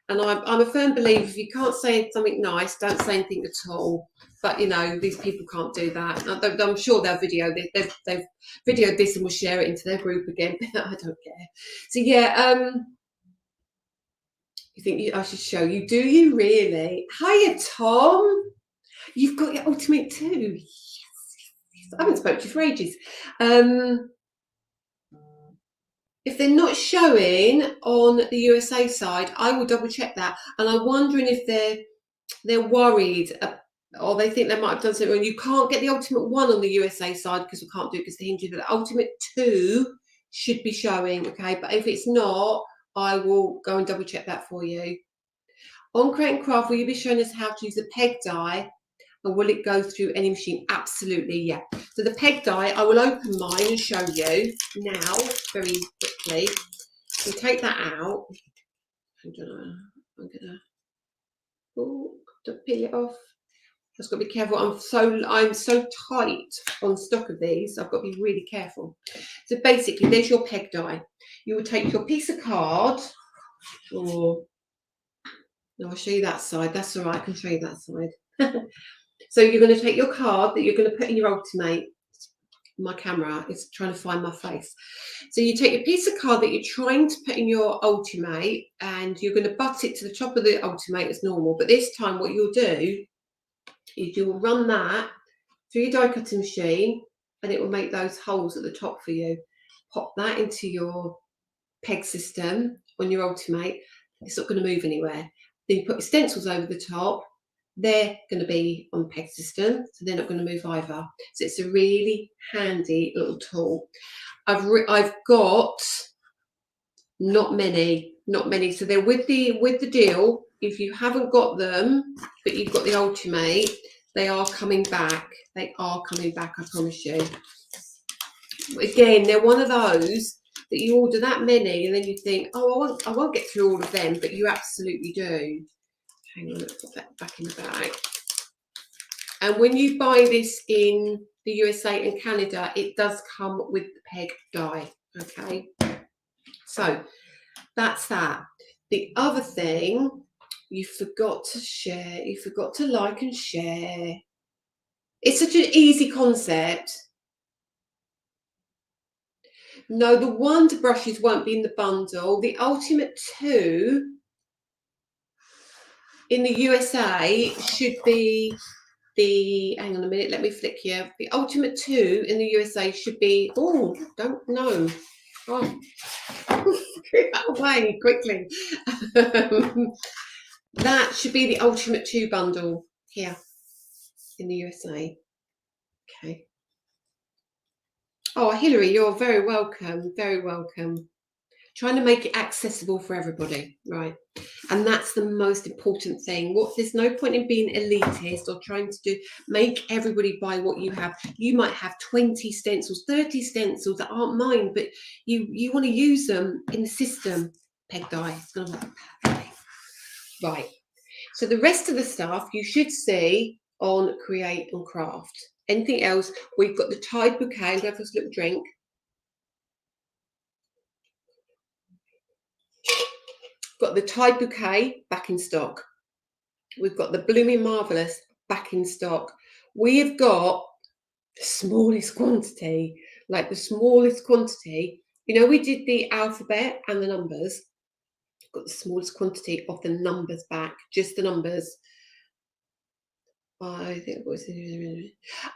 and I'm a firm believer if you can't say something nice, don't say anything at all. But you know, these people can't do that. I'm sure they'll they've videoed this and will share it into their group again. I don't care. So yeah, you think I should show you? Do you really? Hiya, Tom. You've got your Ultimate 2. Yes. I haven't spoken to you for ages. If they're not showing on the USA side, I will double check that. And I'm wondering if they're worried or they think they might have done something wrong. You can't get the Ultimate 1 on the USA side because we can't do it because the hinges. The Ultimate 2 should be showing, okay? But if it's not, I will go and double check that for you. On Create and Craft, will you be showing us how to use the peg die? And will it go through any machine? Absolutely, yeah. So the peg die, I will open mine and show you now very quickly. You take that out. I'm gonna peel it off. I've just got to be careful. I'm so tight on stock of these. I've got to be really careful. So basically, there's your peg die. You will take your piece of card, or no, I'll show you that side. That's all right. I can show you that side. So you're going to take your card that you're going to put in your Ultimate. My camera is trying to find my face. So you take a piece of card that you're trying to put in your Ultimate, and you're going to butt it to the top of the Ultimate as normal. But this time, what you'll do is you will run that through your die cutting machine, and it will make those holes at the top for you. Pop that into your peg system on your Ultimate. It's not going to move anywhere. Then you put your stencils over the top. They're going to be on the peg system, so they're not going to move either. So it's a really handy little tool. I've got not many. So they're with the deal. If you haven't got them, but you've got the Ultimate, they are coming back. They are coming back, I promise you. Again, they're one of those that you order that many, and then you think, oh, I won't get through all of them, but you absolutely do. Hang on, let's put that back in the bag. And when you buy this in the USA and Canada, it does come with the peg die, okay? So that's that. The other thing, you forgot to share, you forgot to like and share. It's such an easy concept. No, the wand brushes won't be in the bundle. The Ultimate 2 in the USA should be hang on a minute, let me flick here. The Ultimate 2 in the USA should be, oh, don't know. Oh, get that away quickly. That should be the Ultimate 2 bundle here in the USA. Okay. Oh, Hilary, you're very welcome. Very welcome. trying to make it accessible for everybody, right? And that's the most important thing. There's no point in being elitist or trying to make everybody buy what you have. You might have 20 stencils, 30 stencils that aren't mine, but you want to use them in the system. Peg die, it's gonna look perfect. Right. So the rest of the stuff you should see on Create and Craft. Anything else? We've got the Tide bouquet. I'm going for a little drink. Got the Tide bouquet back in stock. We've got the Blooming Marvellous back in stock. We have got the smallest quantity, like the smallest quantity. You know, we did the alphabet and the numbers. Got the smallest quantity of the numbers back, just the numbers. I think it was.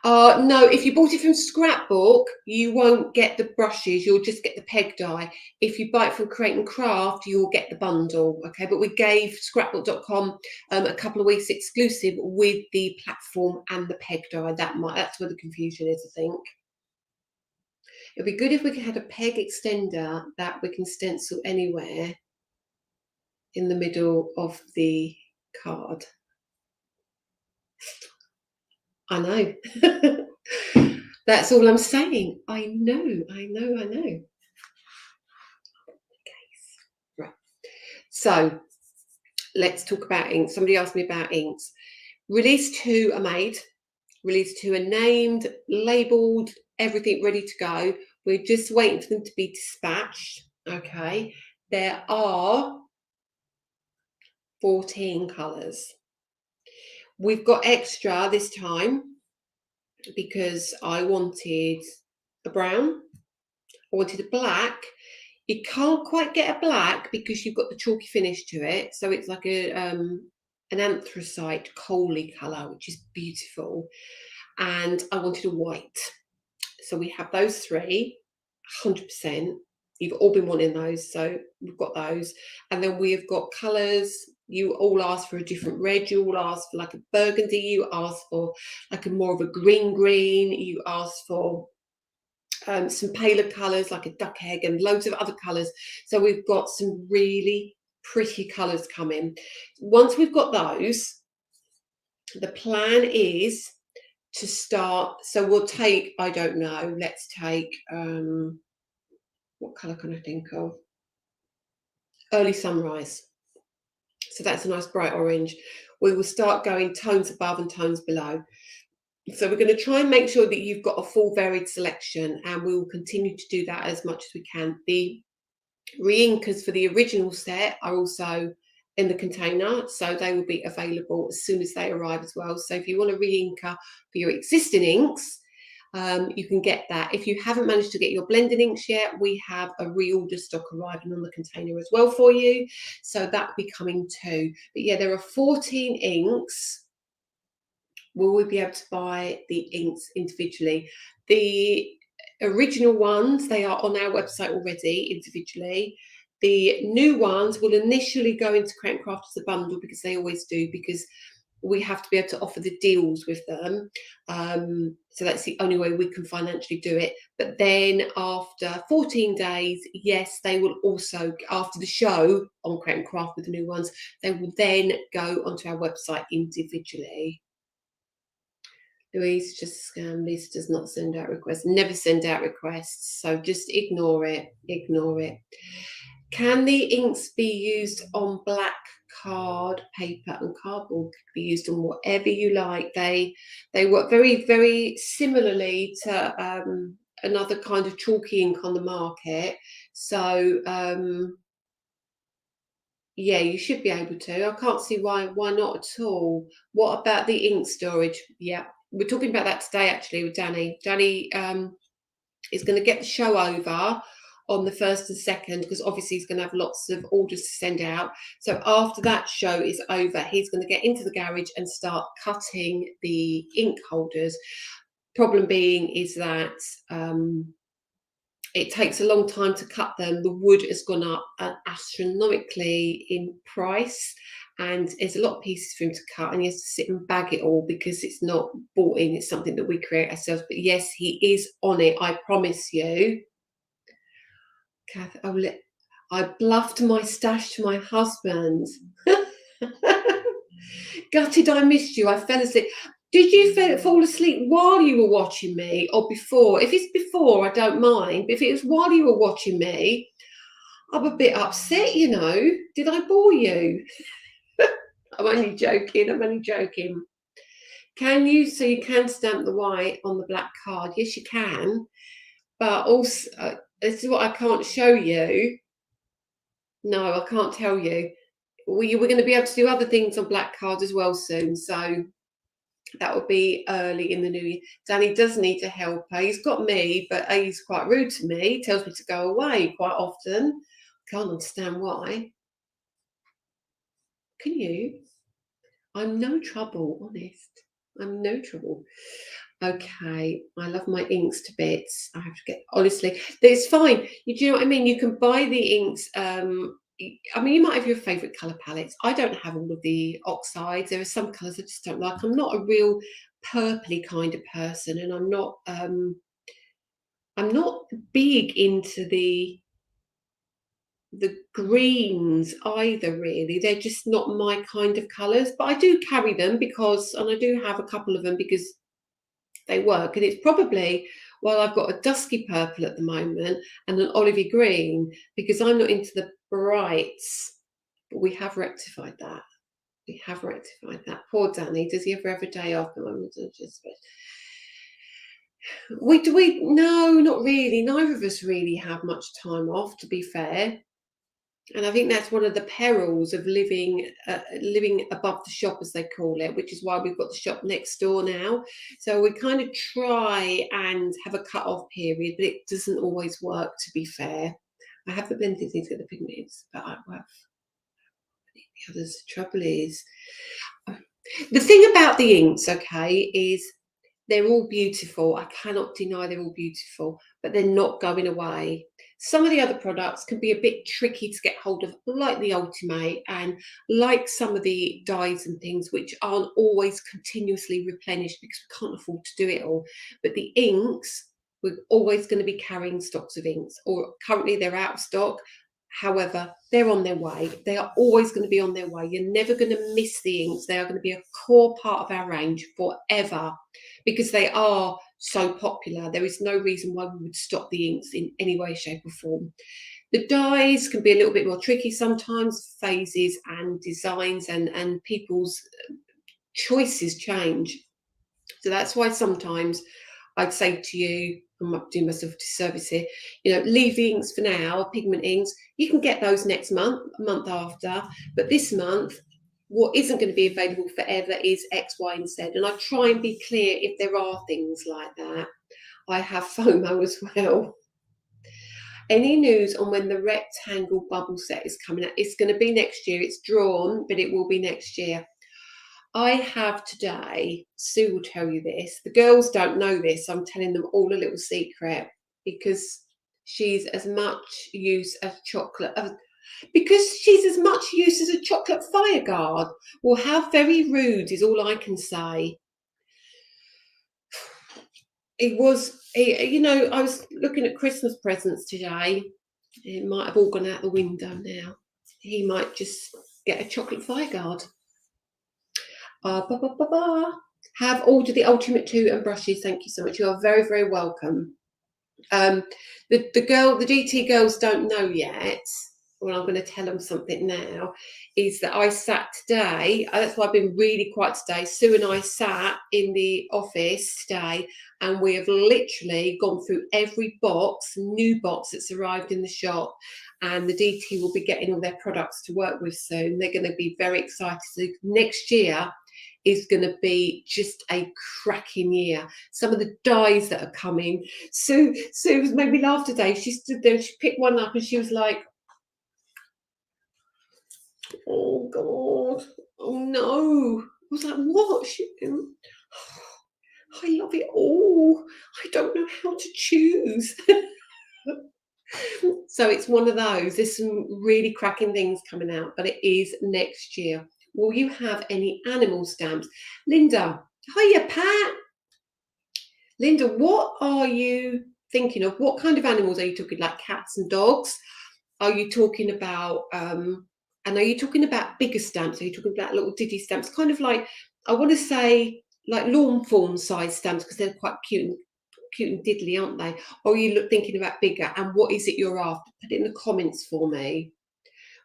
No, if you bought it from Scrapbook, you won't get the brushes. You'll just get the peg die. If you buy it from Create and Craft, you'll get the bundle. Okay, but we gave Scrapbook.com a couple of weeks exclusive with the platform and the peg die. That's where the confusion is, I think. It'd be good if we had a peg extender that we can stencil anywhere in the middle of the card. I know. That's all I'm saying. I know. Right. So let's talk about inks. Somebody asked me about inks. Release 2 are made. Release 2 are named, labelled, everything ready to go. We're just waiting for them to be dispatched. Okay. There are 14 colours. We've got extra this time because I wanted a brown, I wanted a black. You can't quite get a black because you've got the chalky finish to it. So it's like an anthracite coaly colour, which is beautiful. And I wanted a white. So we have those 3, 100%. You've all been wanting those, so we've got those. And then we have got colours. You all ask for a different red. You all ask for like a burgundy. You ask for like a more of a green. You ask for some paler colours like a duck egg and loads of other colours. So we've got some really pretty colours coming. Once we've got those, the plan is to start. So we'll take, I don't know, let's take, what colour can I think of? Early Sunrise. So that's a nice bright orange. We will start going tones above and tones below. So we're going to try and make sure that you've got a full varied selection, and we will continue to do that as much as we can. The re-inkers for the original set are also in the container, so they will be available as soon as they arrive as well. So if you want a re-inker for your existing inks, you can get that. If you haven't managed to get your blending inks yet, we have a reorder stock arriving on the container as well for you. So that will be coming too. But yeah, there are 14 inks. Will we be able to buy the inks individually? The original ones, they are on our website already individually. The new ones will initially go into Create and Craft as a bundle, because they always do, because we have to be able to offer the deals with them. So that's the only way we can financially do it. But then after 14 days, yes, they will also, after the show on Create and Craft with the new ones, they will then go onto our website individually. Louise, just scam. Lisa does not send out requests. Never send out requests. So just ignore it. Ignore it. Can the inks be used on black card, paper, and cardboard? Could be used on whatever you like. They work very, very similarly to another kind of chalky ink on the market. So yeah, you should be able to. I can't see why not at all. What about the ink storage? Yeah, we're talking about that today actually with Danny. Danny is going to get the show over on the 1st and 2nd, because obviously he's going to have lots of orders to send out. So after that show is over, he's going to get into the garage and start cutting the ink holders. Problem being is that it takes a long time to cut them. The wood has gone up astronomically in price, and there's a lot of pieces for him to cut, and he has to sit and bag it all because it's not bought in, it's something that we create ourselves. But yes, he is on it, I promise you. Kath, I bluffed my stash to my husband. Gutted I missed you. I fell asleep. Did you fall asleep while you were watching me or before? If it's before, I don't mind. But if it was while you were watching me, I'm a bit upset, you know. Did I bore you? I'm only joking. I'm only joking. So you can stamp the white on the black card? Yes, you can. But also, this is what I can't show you. No, I can't tell you. We're going to be able to do other things on black card as well soon. So that will be early in the new year. Danny does need a helper. He's got me, but he's quite rude to me. He tells me to go away quite often. Can't understand why. Can you? I'm no trouble, honest. I'm no trouble. Okay, I love my inks to bits. I have to get, honestly, it's fine. You know what I mean? You can buy the inks. I mean, you might have your favourite colour palettes. I don't have all of the oxides. There are some colours I just don't like. I'm not a real purpley kind of person, and I'm not big into the greens either, really. They're just not my kind of colours, but I do carry them and I do have a couple of them because they work. And it's probably, well, I've got a dusky purple at the moment and an olivey green because I'm not into the brights, but we have rectified that. We have rectified that. Poor Danny, does he ever have a day off? No, not really. Neither of us really have much time off, to be fair. And I think that's one of the perils of living above the shop, as they call it, which is why we've got the shop next door now. So we kind of try and have a cut-off period, but it doesn't always work, to be fair. I have the blended things with the pigments, but I have the others. The trouble is, the thing about the inks, okay, is they're all beautiful. I cannot deny they're all beautiful, but they're not going away. Some of the other products can be a bit tricky to get hold of, like the Ultimate and like some of the dyes and things, which aren't always continuously replenished because we can't afford to do it all. But the inks, we're always going to be carrying stocks of inks, or currently they're out of stock. However, they're on their way. They are always going to be on their way. You're never going to miss the inks. They are going to be a core part of our range forever because they are so popular. There is no reason why we would stop the inks in any way, shape or form. The dyes can be a little bit more tricky sometimes, phases and designs and people's choices change. So that's why sometimes I'd say to you, I'm doing myself a disservice here, you know, leave the inks for now, pigment inks. You can get those next month, a month after, but this month, what isn't going to be available forever is X, Y, and Z. And I try and be clear if there are things like that. I have FOMO as well. Any news on when the rectangle bubble set is coming out? It's going to be next year. It's drawn, but it will be next year. I have today, Sue will tell you this, the girls don't know this, so I'm telling them all a little secret, because she's as much use as chocolate, because she's as much use as a chocolate fire guard. Well, how very rude is all I can say. You know, I was looking at Christmas presents today. It might have all gone out the window now. He might just get a chocolate fire guard. Have ordered the Ultimate 2 and brushes. Thank you so much. You are very, very welcome. The DT girls don't know yet. Well, I'm going to tell them something now. Is that I sat today. That's why I've been really quiet today. Sue and I sat in the office today, and we have literally gone through every new box that's arrived in the shop. And the DT will be getting all their products to work with soon. They're going to be very excited. So next year is going to be just a cracking year. Some of the dyes that are coming. Sue made me laugh today. She stood there, she picked one up and she was like, oh God, oh no. I was like, what? I love it all. I don't know how to choose. So it's one of those. There's some really cracking things coming out, but it is next year. Will you have any animal stamps? Linda, hiya, Pat. Linda, what are you thinking of? What kind of animals are you talking, like cats and dogs? are you talking about, and are you talking about bigger stamps? Are you talking about little diddy stamps? Kind of like, I want to say like lawn fawn size stamps, because they're quite cute and diddly, aren't they? Or are you thinking about bigger? And what is it you're after? Put it in the comments for me.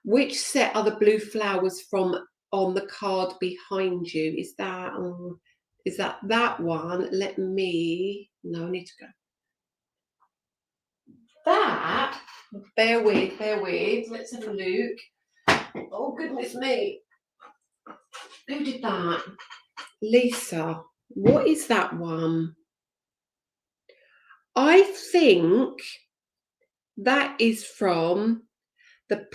Which set are the blue flowers from on the card behind you? Is that that one? Let me. No, I need to go. That. Bear with. Let's have a look. Oh goodness me. Who did that? Lisa. What is that one? I think that is from the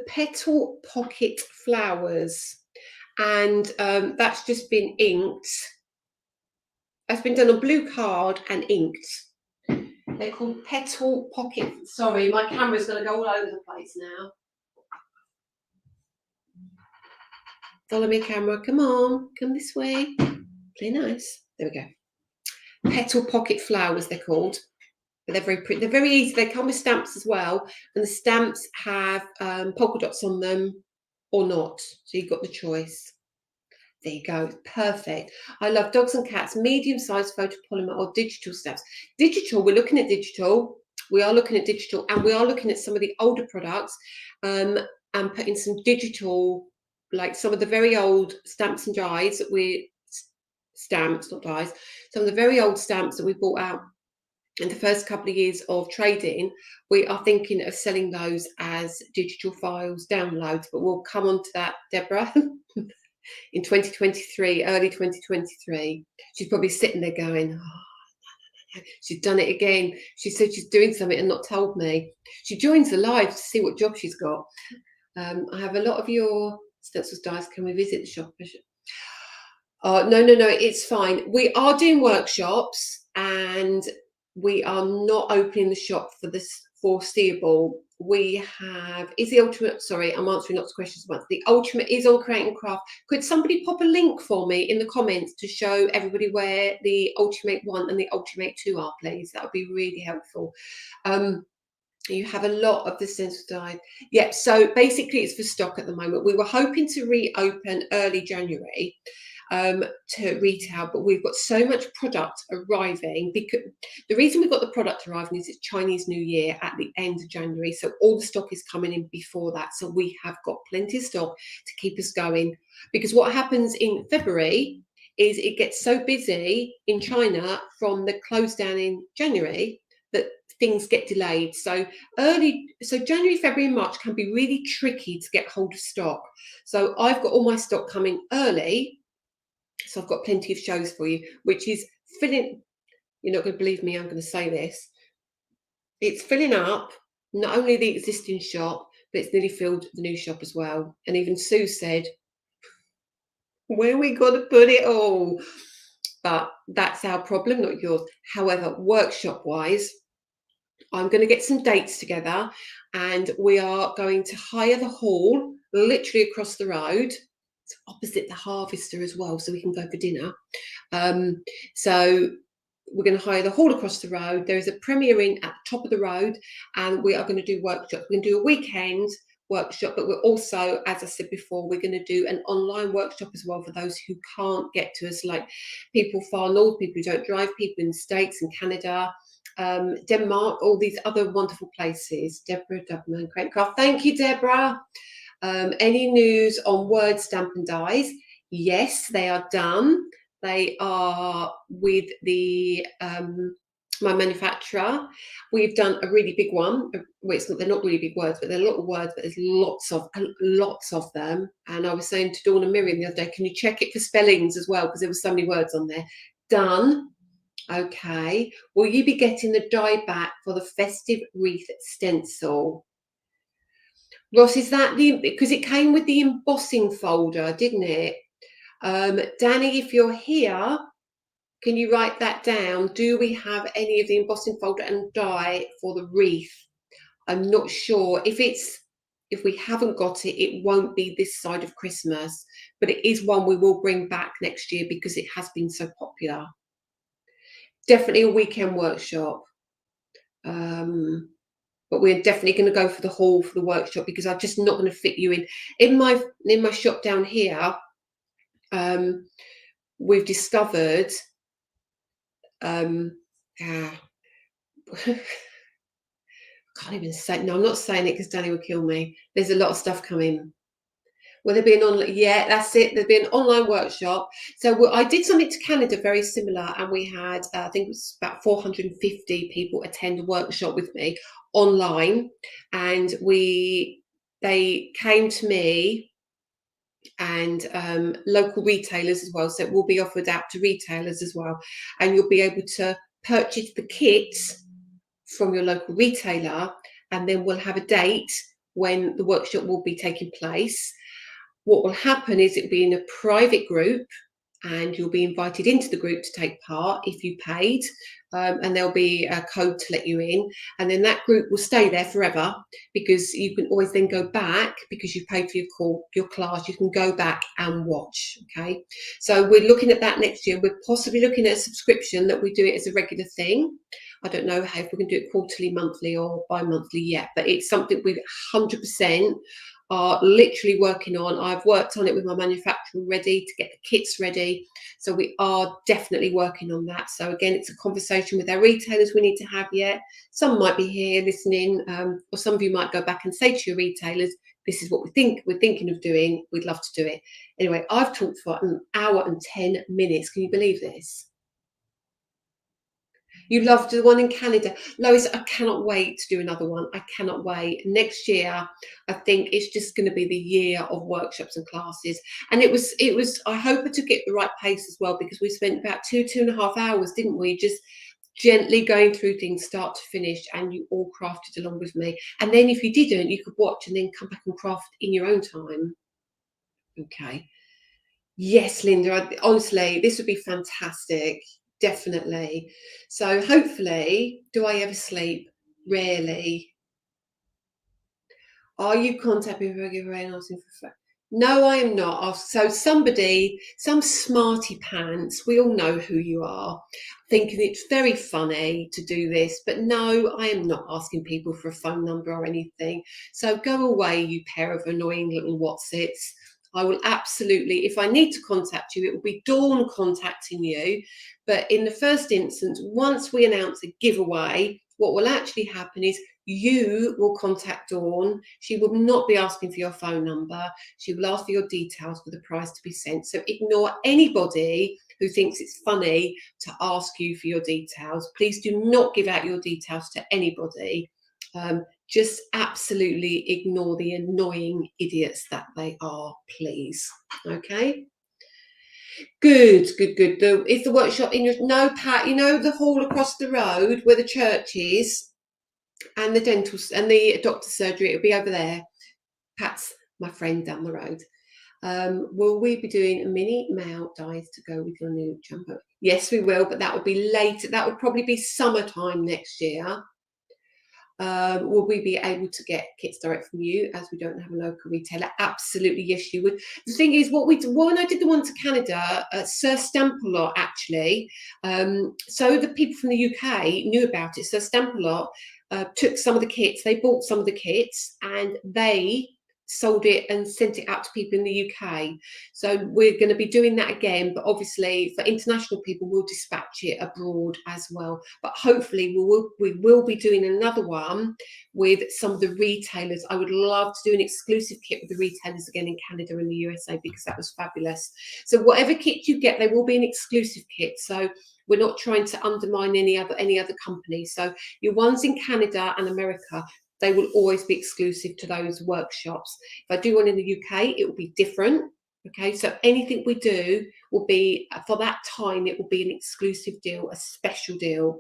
petal pocket flowers, and that's just been inked. That's been done on blue card and inked. They're called petal pocket. Sorry, my camera's going to go all over the place now. Follow me, camera. Come on, come this way. Play nice. There we go. Petal pocket flowers, they're called. But they're very pretty. They're very easy. They come with stamps as well, and the stamps have polka dots on them or not. So you've got the choice. There you go. Perfect. I love dogs and cats, medium-sized photopolymer or digital stamps. Digital, we're looking at digital. We are looking at digital, and we are looking at some of the older products and putting some digital, like some of the very old stamps and dies that we, stamps, not dies, some of the very old stamps that we bought out in the first couple of years of trading. We are thinking of selling those as digital files, downloads, but we'll come on to that, Deborah. In 2023, early 2023, she's probably sitting there going, oh, she's done it again. She said she's doing something and not told me. She joins the live to see what job she's got. I have a lot of your stencils dies. Can we visit the shop? No, it's fine. We are doing workshops, and we are not opening the shop for this foreseeable. We have, is the ultimate, sorry, I'm answering lots of questions about the ultimate is on Create and Craft. Could somebody pop a link for me in the comments to show everybody where the Ultimate 1 and the Ultimate 2 are, please? That would be really helpful. You have a lot of the stencil die. Yeah, so basically it's for stock at the moment. We were hoping to reopen early January to retail, but we've got so much product arriving, because the reason we've got the product arriving is it's Chinese New Year at the end of January, so all the stock is coming in before that. So we have got plenty of stock to keep us going, because what happens in February is it gets so busy in China from the close down in January that things get delayed. So January, February and March can be really tricky to get hold of stock. So I've got all my stock coming early. So I've got plenty of shows for you, which is filling. You're not going to believe me, I'm going to say this. It's filling up not only the existing shop, but it's nearly filled the new shop as well. And even Sue said, where we got to put it all? But that's our problem, not yours. However, workshop-wise, I'm going to get some dates together, and we are going to hire the hall literally across the road. It's opposite the Harvester as well, so we can go for dinner. So we're going to hire the hall across the road. There is a premiering at the top of the road, and we are going to do workshops. We're going to do a weekend workshop, but we're also, as I said before, we're going to do an online workshop as well for those who can't get to us, like people far north, people who don't drive, people in the States and Canada, Denmark, all these other wonderful places. Deborah Dubman, Create Craft. Thank you, Deborah. Any news on word stamp and dies? Yes, they are done. They are with the my manufacturer. We've done a really big one. Well, they're not really big words, but they're a lot of words, but there's lots of them. And I was saying to Dawn and Miriam the other day, can you check it for spellings as well? Because there were so many words on there. Done. Okay. Will you be getting the die back for the festive wreath stencil? Ross, is that because it came with the embossing folder, didn't it? Danny, if you're here, can you write that down? Do we have any of the embossing folder and die for the wreath? I'm not sure. If we haven't got it, it won't be this side of Christmas, but it is one we will bring back next year because it has been so popular. Definitely a weekend workshop. but we're definitely going to go for the hall for the workshop, because I'm just not going to fit you in my shop down here. We've discovered I can't even say, no, I'm not saying it because Danny will kill me. There's a lot of stuff coming. Will there be an online? Yeah, that's it. There'll be an online workshop. So I did something to Canada very similar, and we had, I think it was about 450 people attend a workshop with me online, and they came to me, and local retailers as well. So it will be offered out to retailers as well, and you'll be able to purchase the kits from your local retailer, and then we'll have a date when the workshop will be taking place. What will happen is it'll be in a private group, and you'll be invited into the group to take part if you paid, and there'll be a code to let you in, and then that group will stay there forever, because you can always then go back, because you paid for your class, you can go back and watch. Okay, so we're looking at that next year. We're possibly looking at a subscription, that we do it as a regular thing. I don't know if we can do it quarterly, monthly, or bi-monthly yet, but it's something we 100% are literally working on. I've worked on it with my manufacturer ready to get the kits ready. So we are definitely working on that. So again, it's a conversation with our retailers we need to have yet. Some might be here listening, or some of you might go back and say to your retailers, this is what we're thinking of doing. We'd love to do it. Anyway, I've talked for an hour and 10 minutes. Can you believe this? You loved the one in Canada. Lois, I cannot wait to do another one. I cannot wait. Next year, I think it's just going to be the year of workshops and classes. And it was, I hope I took it at the right pace as well, because we spent about 2.5 hours, didn't we? Just gently going through things start to finish, and you all crafted along with me. And then if you didn't, you could watch and then come back and craft in your own time. Okay. Yes, Linda, honestly, this would be fantastic. Definitely. So hopefully, do I ever sleep? Rarely. Are you contacting me regularly and asking for? No, I am not. So somebody, some smarty pants, we all know who you are, thinking it's very funny to do this, but no, I am not asking people for a phone number or anything. So go away, you pair of annoying little whatsits. I will absolutely, if I need to contact you, it will be Dawn contacting you. But in the first instance, once we announce a giveaway, what will actually happen is you will contact Dawn. She will not be asking for your phone number. She will ask for your details for the prize to be sent. So ignore anybody who thinks it's funny to ask you for your details. Please do not give out your details to anybody. Just absolutely ignore the annoying idiots that they are, please. Okay. Good. Is the workshop in your, no, Pat, you know the hall across the road where the church is, and the dental and the doctor's surgery, it'll be over there. Pat's my friend down the road. Will we be doing a mini male dies to go with your new jumper? Yes, we will, but that will be later. That would probably be summertime next year. Will we be able to get kits direct from you, as we don't have a local retailer? Absolutely, yes, you would. The thing is, when I did the one to Canada, Sir Stampalot actually, so the people from the UK knew about it. Sir Stampalot took some of the kits, they bought some of the kits, and they sold it and sent it out to people in the UK. So we're going to be doing that again, but obviously for international people, we'll dispatch it abroad as well. But hopefully we will be doing another one with some of the retailers. I would love to do an exclusive kit with the retailers again in Canada and the USA, because that was fabulous. So whatever kit you get, there will be an exclusive kit. So we're not trying to undermine any other company. So your ones in Canada and America, they will always be exclusive to those workshops. If I do one in the UK, it will be different. Okay, so anything we do will be, for that time, it will be an exclusive deal, a special deal.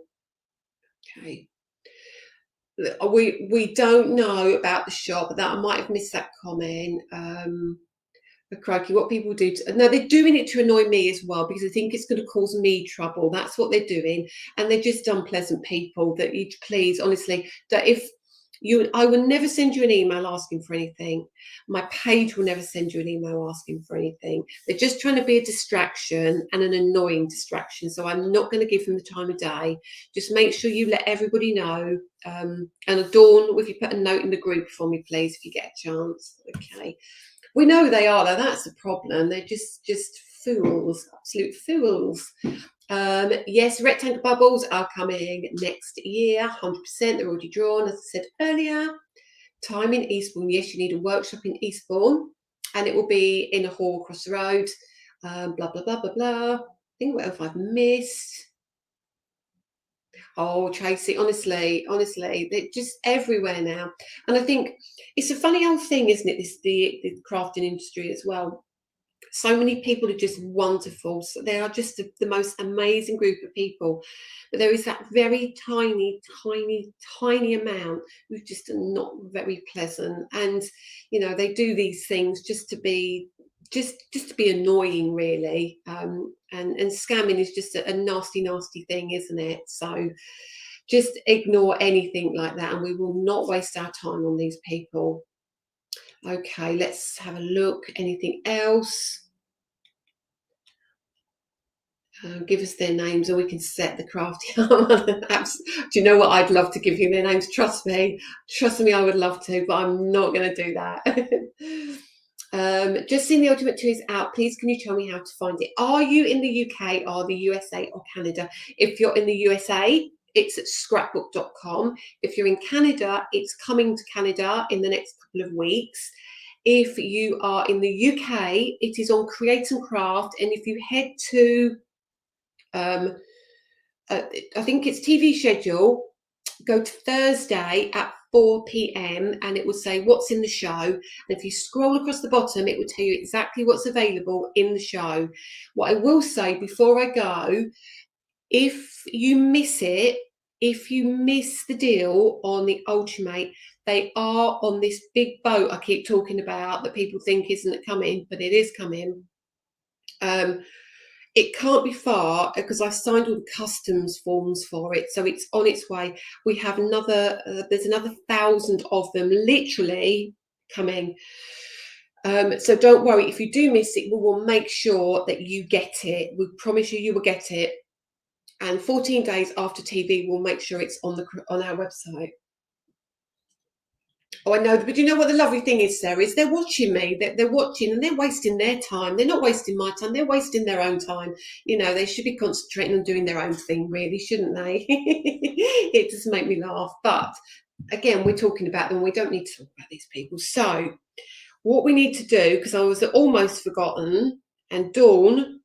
Okay. We don't know about the shop, that I might have missed that comment. But crikey, what people do no, they're doing it to annoy me as well, because I think it's going to cause me trouble. That's what they're doing, and they're just unpleasant people. That you, please, honestly, that if I will never send you an email asking for anything. My page will never send you an email asking for anything. They're just trying to be a distraction, and an annoying distraction. So I'm not going to give them the time of day. Just make sure you let everybody know. And Dawn, if you put a note in the group for me, please, if you get a chance. Okay. We know they are, though. That's the problem. They're just fools, absolute fools. Yes, rectangle bubbles are coming next year, 100%. They're already drawn, as I said earlier. Time in Eastbourne. Yes, you need a workshop in Eastbourne, and it will be in a hall across the road. Blah, blah, blah, blah, blah. I think what else I've missed. Oh, Tracy, honestly, they're just everywhere now. And I think it's a funny old thing, isn't it? The crafting industry as well. So many people are just wonderful. So they are just the most amazing group of people. But there is that very tiny, tiny, tiny amount who just are not very pleasant. And, you know, they do these things just to be annoying, really. And scamming is just a nasty, nasty thing, isn't it? So just ignore anything like that, and we will not waste our time on these people. Okay, let's have a look. Anything else? Give us their names, or we can set the crafty apps. Do you know what? I'd love to give you their names. Trust me, I would love to, but I'm not going to do that. Just seen the Ultimate 2 is out. Please, can you tell me how to find it? Are you in the UK or the USA or Canada? If you're in the USA, it's at scrapbook.com. If you're in Canada, it's coming to Canada in the next couple of weeks. If you are in the UK, it is on Create and Craft. And if you head to I think it's TV schedule, go to Thursday at 4 p.m. and it will say what's in the show. And if you scroll across the bottom, it will tell you exactly what's available in the show. What I will say before I go, if you miss it, if you miss the deal on the Ultimate, they are on this big boat I keep talking about that people think isn't coming, but it is coming. It can't be far because I've signed all the customs forms for it, so it's on its way. We have there's another 1,000 of them literally coming. So don't worry, if you do miss it, we will make sure that you get it. We promise you will get it. And 14 days after TV, we'll make sure it's on our website. Oh, I know, but you know what the lovely thing is, Sarah, is they're watching me. They're watching, and they're wasting their time. They're not wasting my time. They're wasting their own time. You know, they should be concentrating on doing their own thing, really, shouldn't they? It does make me laugh. But again, we're talking about them. We don't need to talk about these people. So what we need to do, because I was almost forgotten, and Dawn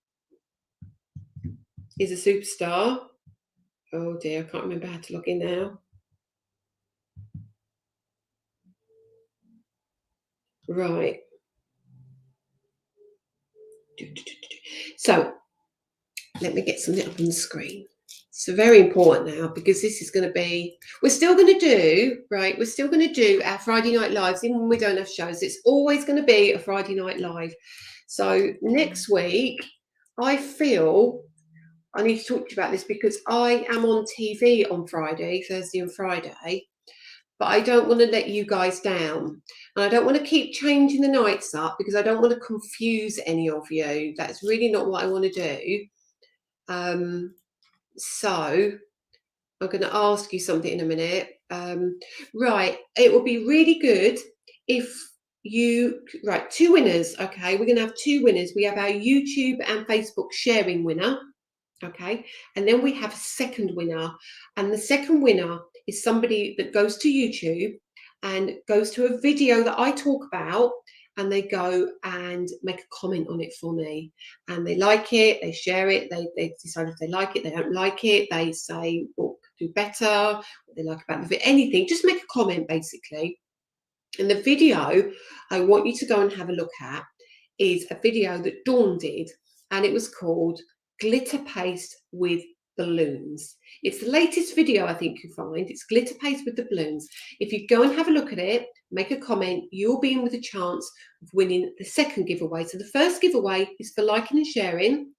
is a superstar. Oh dear, I can't remember how to log in now. Right. So let me get something up on the screen. So very important now, because this is going to be, we're still going to do our Friday night lives, even when we don't have shows. It's always going to be a Friday night live. So next week, I feel I need to talk to you about this because I am on TV on Thursday and Friday, but I don't want to let you guys down. And I don't want to keep changing the nights up because I don't want to confuse any of you. That's really not what I want to do. So I'm going to ask you something in a minute. Right, it will be really good if two winners. Okay, we're going to have two winners. We have our YouTube and Facebook sharing winner. Okay, and then we have a second winner, and the second winner is somebody that goes to YouTube and goes to a video that I talk about, and they go and make a comment on it for me, and they like it, they share it, they decide if they like it, they don't like it, they say what could do better, what they like about the video, anything, just make a comment basically. And the video I want you to go and have a look at is a video that Dawn did, and it was called Glitter Paste with Balloons. It's the latest video I think you'll find. It's glitter paste with the balloons. If you go and have a look at it, make a comment, you'll be in with a chance of winning the second giveaway. So the first giveaway is for liking and sharing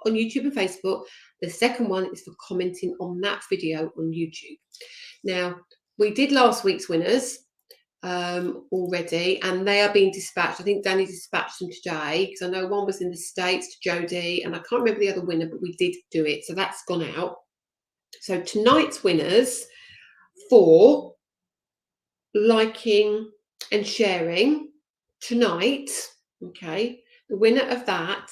on YouTube and Facebook. The second one is for commenting on that video on YouTube. Now, we did last week's winners already, and they are being dispatched. I think Danny dispatched them today because I know one was in the States to Jodie, and I can't remember the other winner, but we did do it, so that's gone out. So tonight's winners for liking and sharing tonight, okay, the winner of that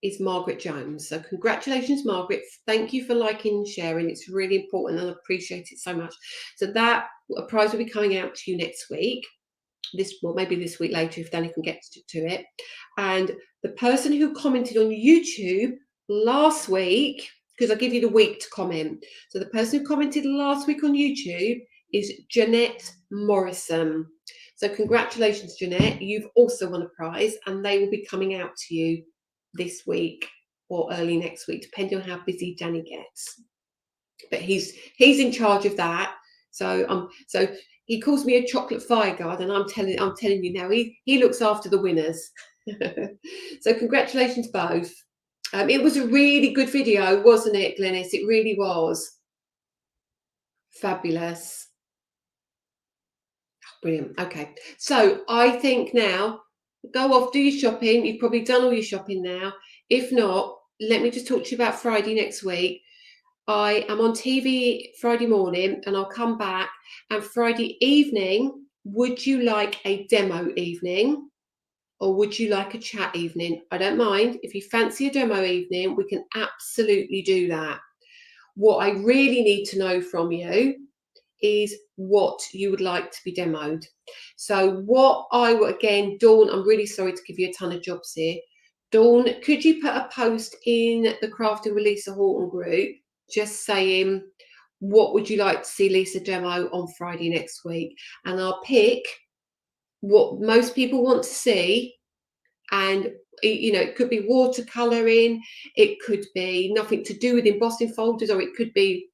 is Margaret Jones. So congratulations, Margaret. Thank you for liking and sharing. It's really important and I appreciate it so much. So that a prize will be coming out to you next week. Maybe this week later if Danny can get to it. And the person who commented on YouTube last week, because I give you the week to comment. So the person who commented last week on YouTube is Jeanette Morrison. So congratulations, Jeanette. You've also won a prize and they will be coming out to you this week or early next week, depending on how busy Danny gets. But he's in charge of that. So he calls me a chocolate fire guard, and I'm telling you now, he looks after the winners. So congratulations both. It was a really good video, wasn't it, Glenys? It really was. Fabulous. Brilliant. Okay. So I think now, go off, do your shopping. You've probably done all your shopping now. If not, let me just talk to you about Friday next week. I am on TV Friday morning and I'll come back. And Friday evening, would you like a demo evening or would you like a chat evening? I don't mind. If you fancy a demo evening, we can absolutely do that. What I really need to know from you is what you would like to be demoed. So what I would, again, Dawn, I'm really sorry to give you a ton of jobs here. Dawn, could you put a post in the Crafting with Lisa Horton group just saying what would you like to see Lisa demo on Friday next week? And I'll pick what most people want to see. And you know, it could be watercolouring, it could be nothing to do with embossing folders, or it could be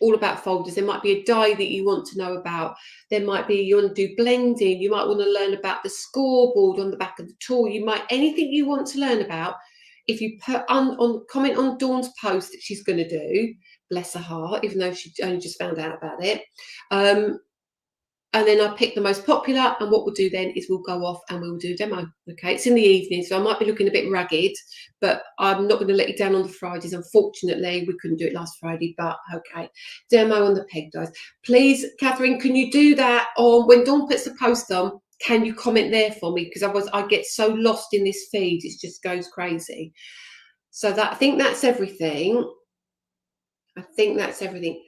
all about folders. There might be a die that you want to know about. There might be you want to do blending. You might want to learn about the scoreboard on the back of the tool. You might, anything you want to learn about. If you put on comment on Dawn's post that she's going to do, bless her heart, even though she only just found out about it. And then I'll pick the most popular, and what we'll do then is we'll go off and we'll do a demo. Okay, it's in the evening, so I might be looking a bit ragged, but I'm not going to let you down on the Fridays. Unfortunately, we couldn't do it last Friday, but okay. Demo on the peg dies. Please, Catherine, can you do that on when Dawn puts the post on? Can you comment there for me? Because otherwise I get so lost in this feed, it just goes crazy. So that I think that's everything. I think that's everything.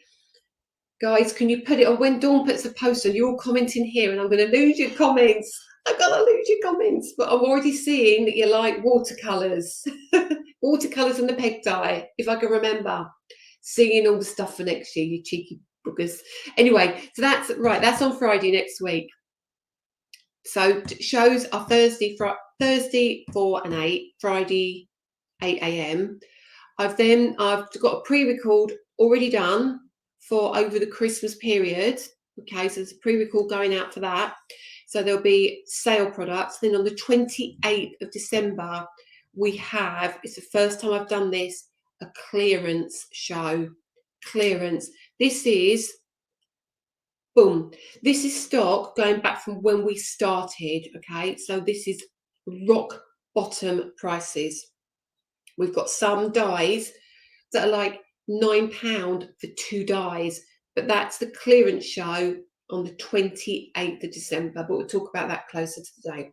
Guys, can you put it on when Dawn puts a post on? You're all commenting here, and I'm going to lose your comments. I'm going to lose your comments, but I'm already seeing that you like watercolours. Watercolours and the peg die, if I can remember. Singing all the stuff for next year, you cheeky boogers. Anyway, so that's right. That's on Friday next week. So shows are Thursday 4 and 8, Friday 8 a.m. I've got a pre-record already done for over the Christmas period. Okay, so there's a pre-record going out for that. So there'll be sale products. Then on the 28th of December, we have, it's the first time I've done this, a clearance show. Clearance. This is, boom, this is stock going back from when we started. Okay, so this is rock bottom prices. We've got some dies that are like £9 for 2 dies, but that's the clearance show on the 28th of December, but we'll talk about that closer to the date.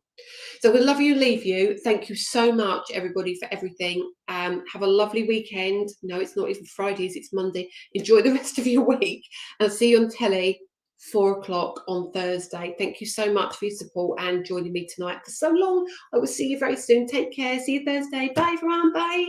So we'll love you and leave you. Thank you so much, everybody, for everything. Have a lovely weekend. No, it's not even Fridays, it's Monday. Enjoy the rest of your week, and I'll see you on telly 4 o'clock on Thursday. Thank you so much for your support and joining me tonight for so long. I will see you very soon. Take care. See you Thursday. Bye, everyone. Bye.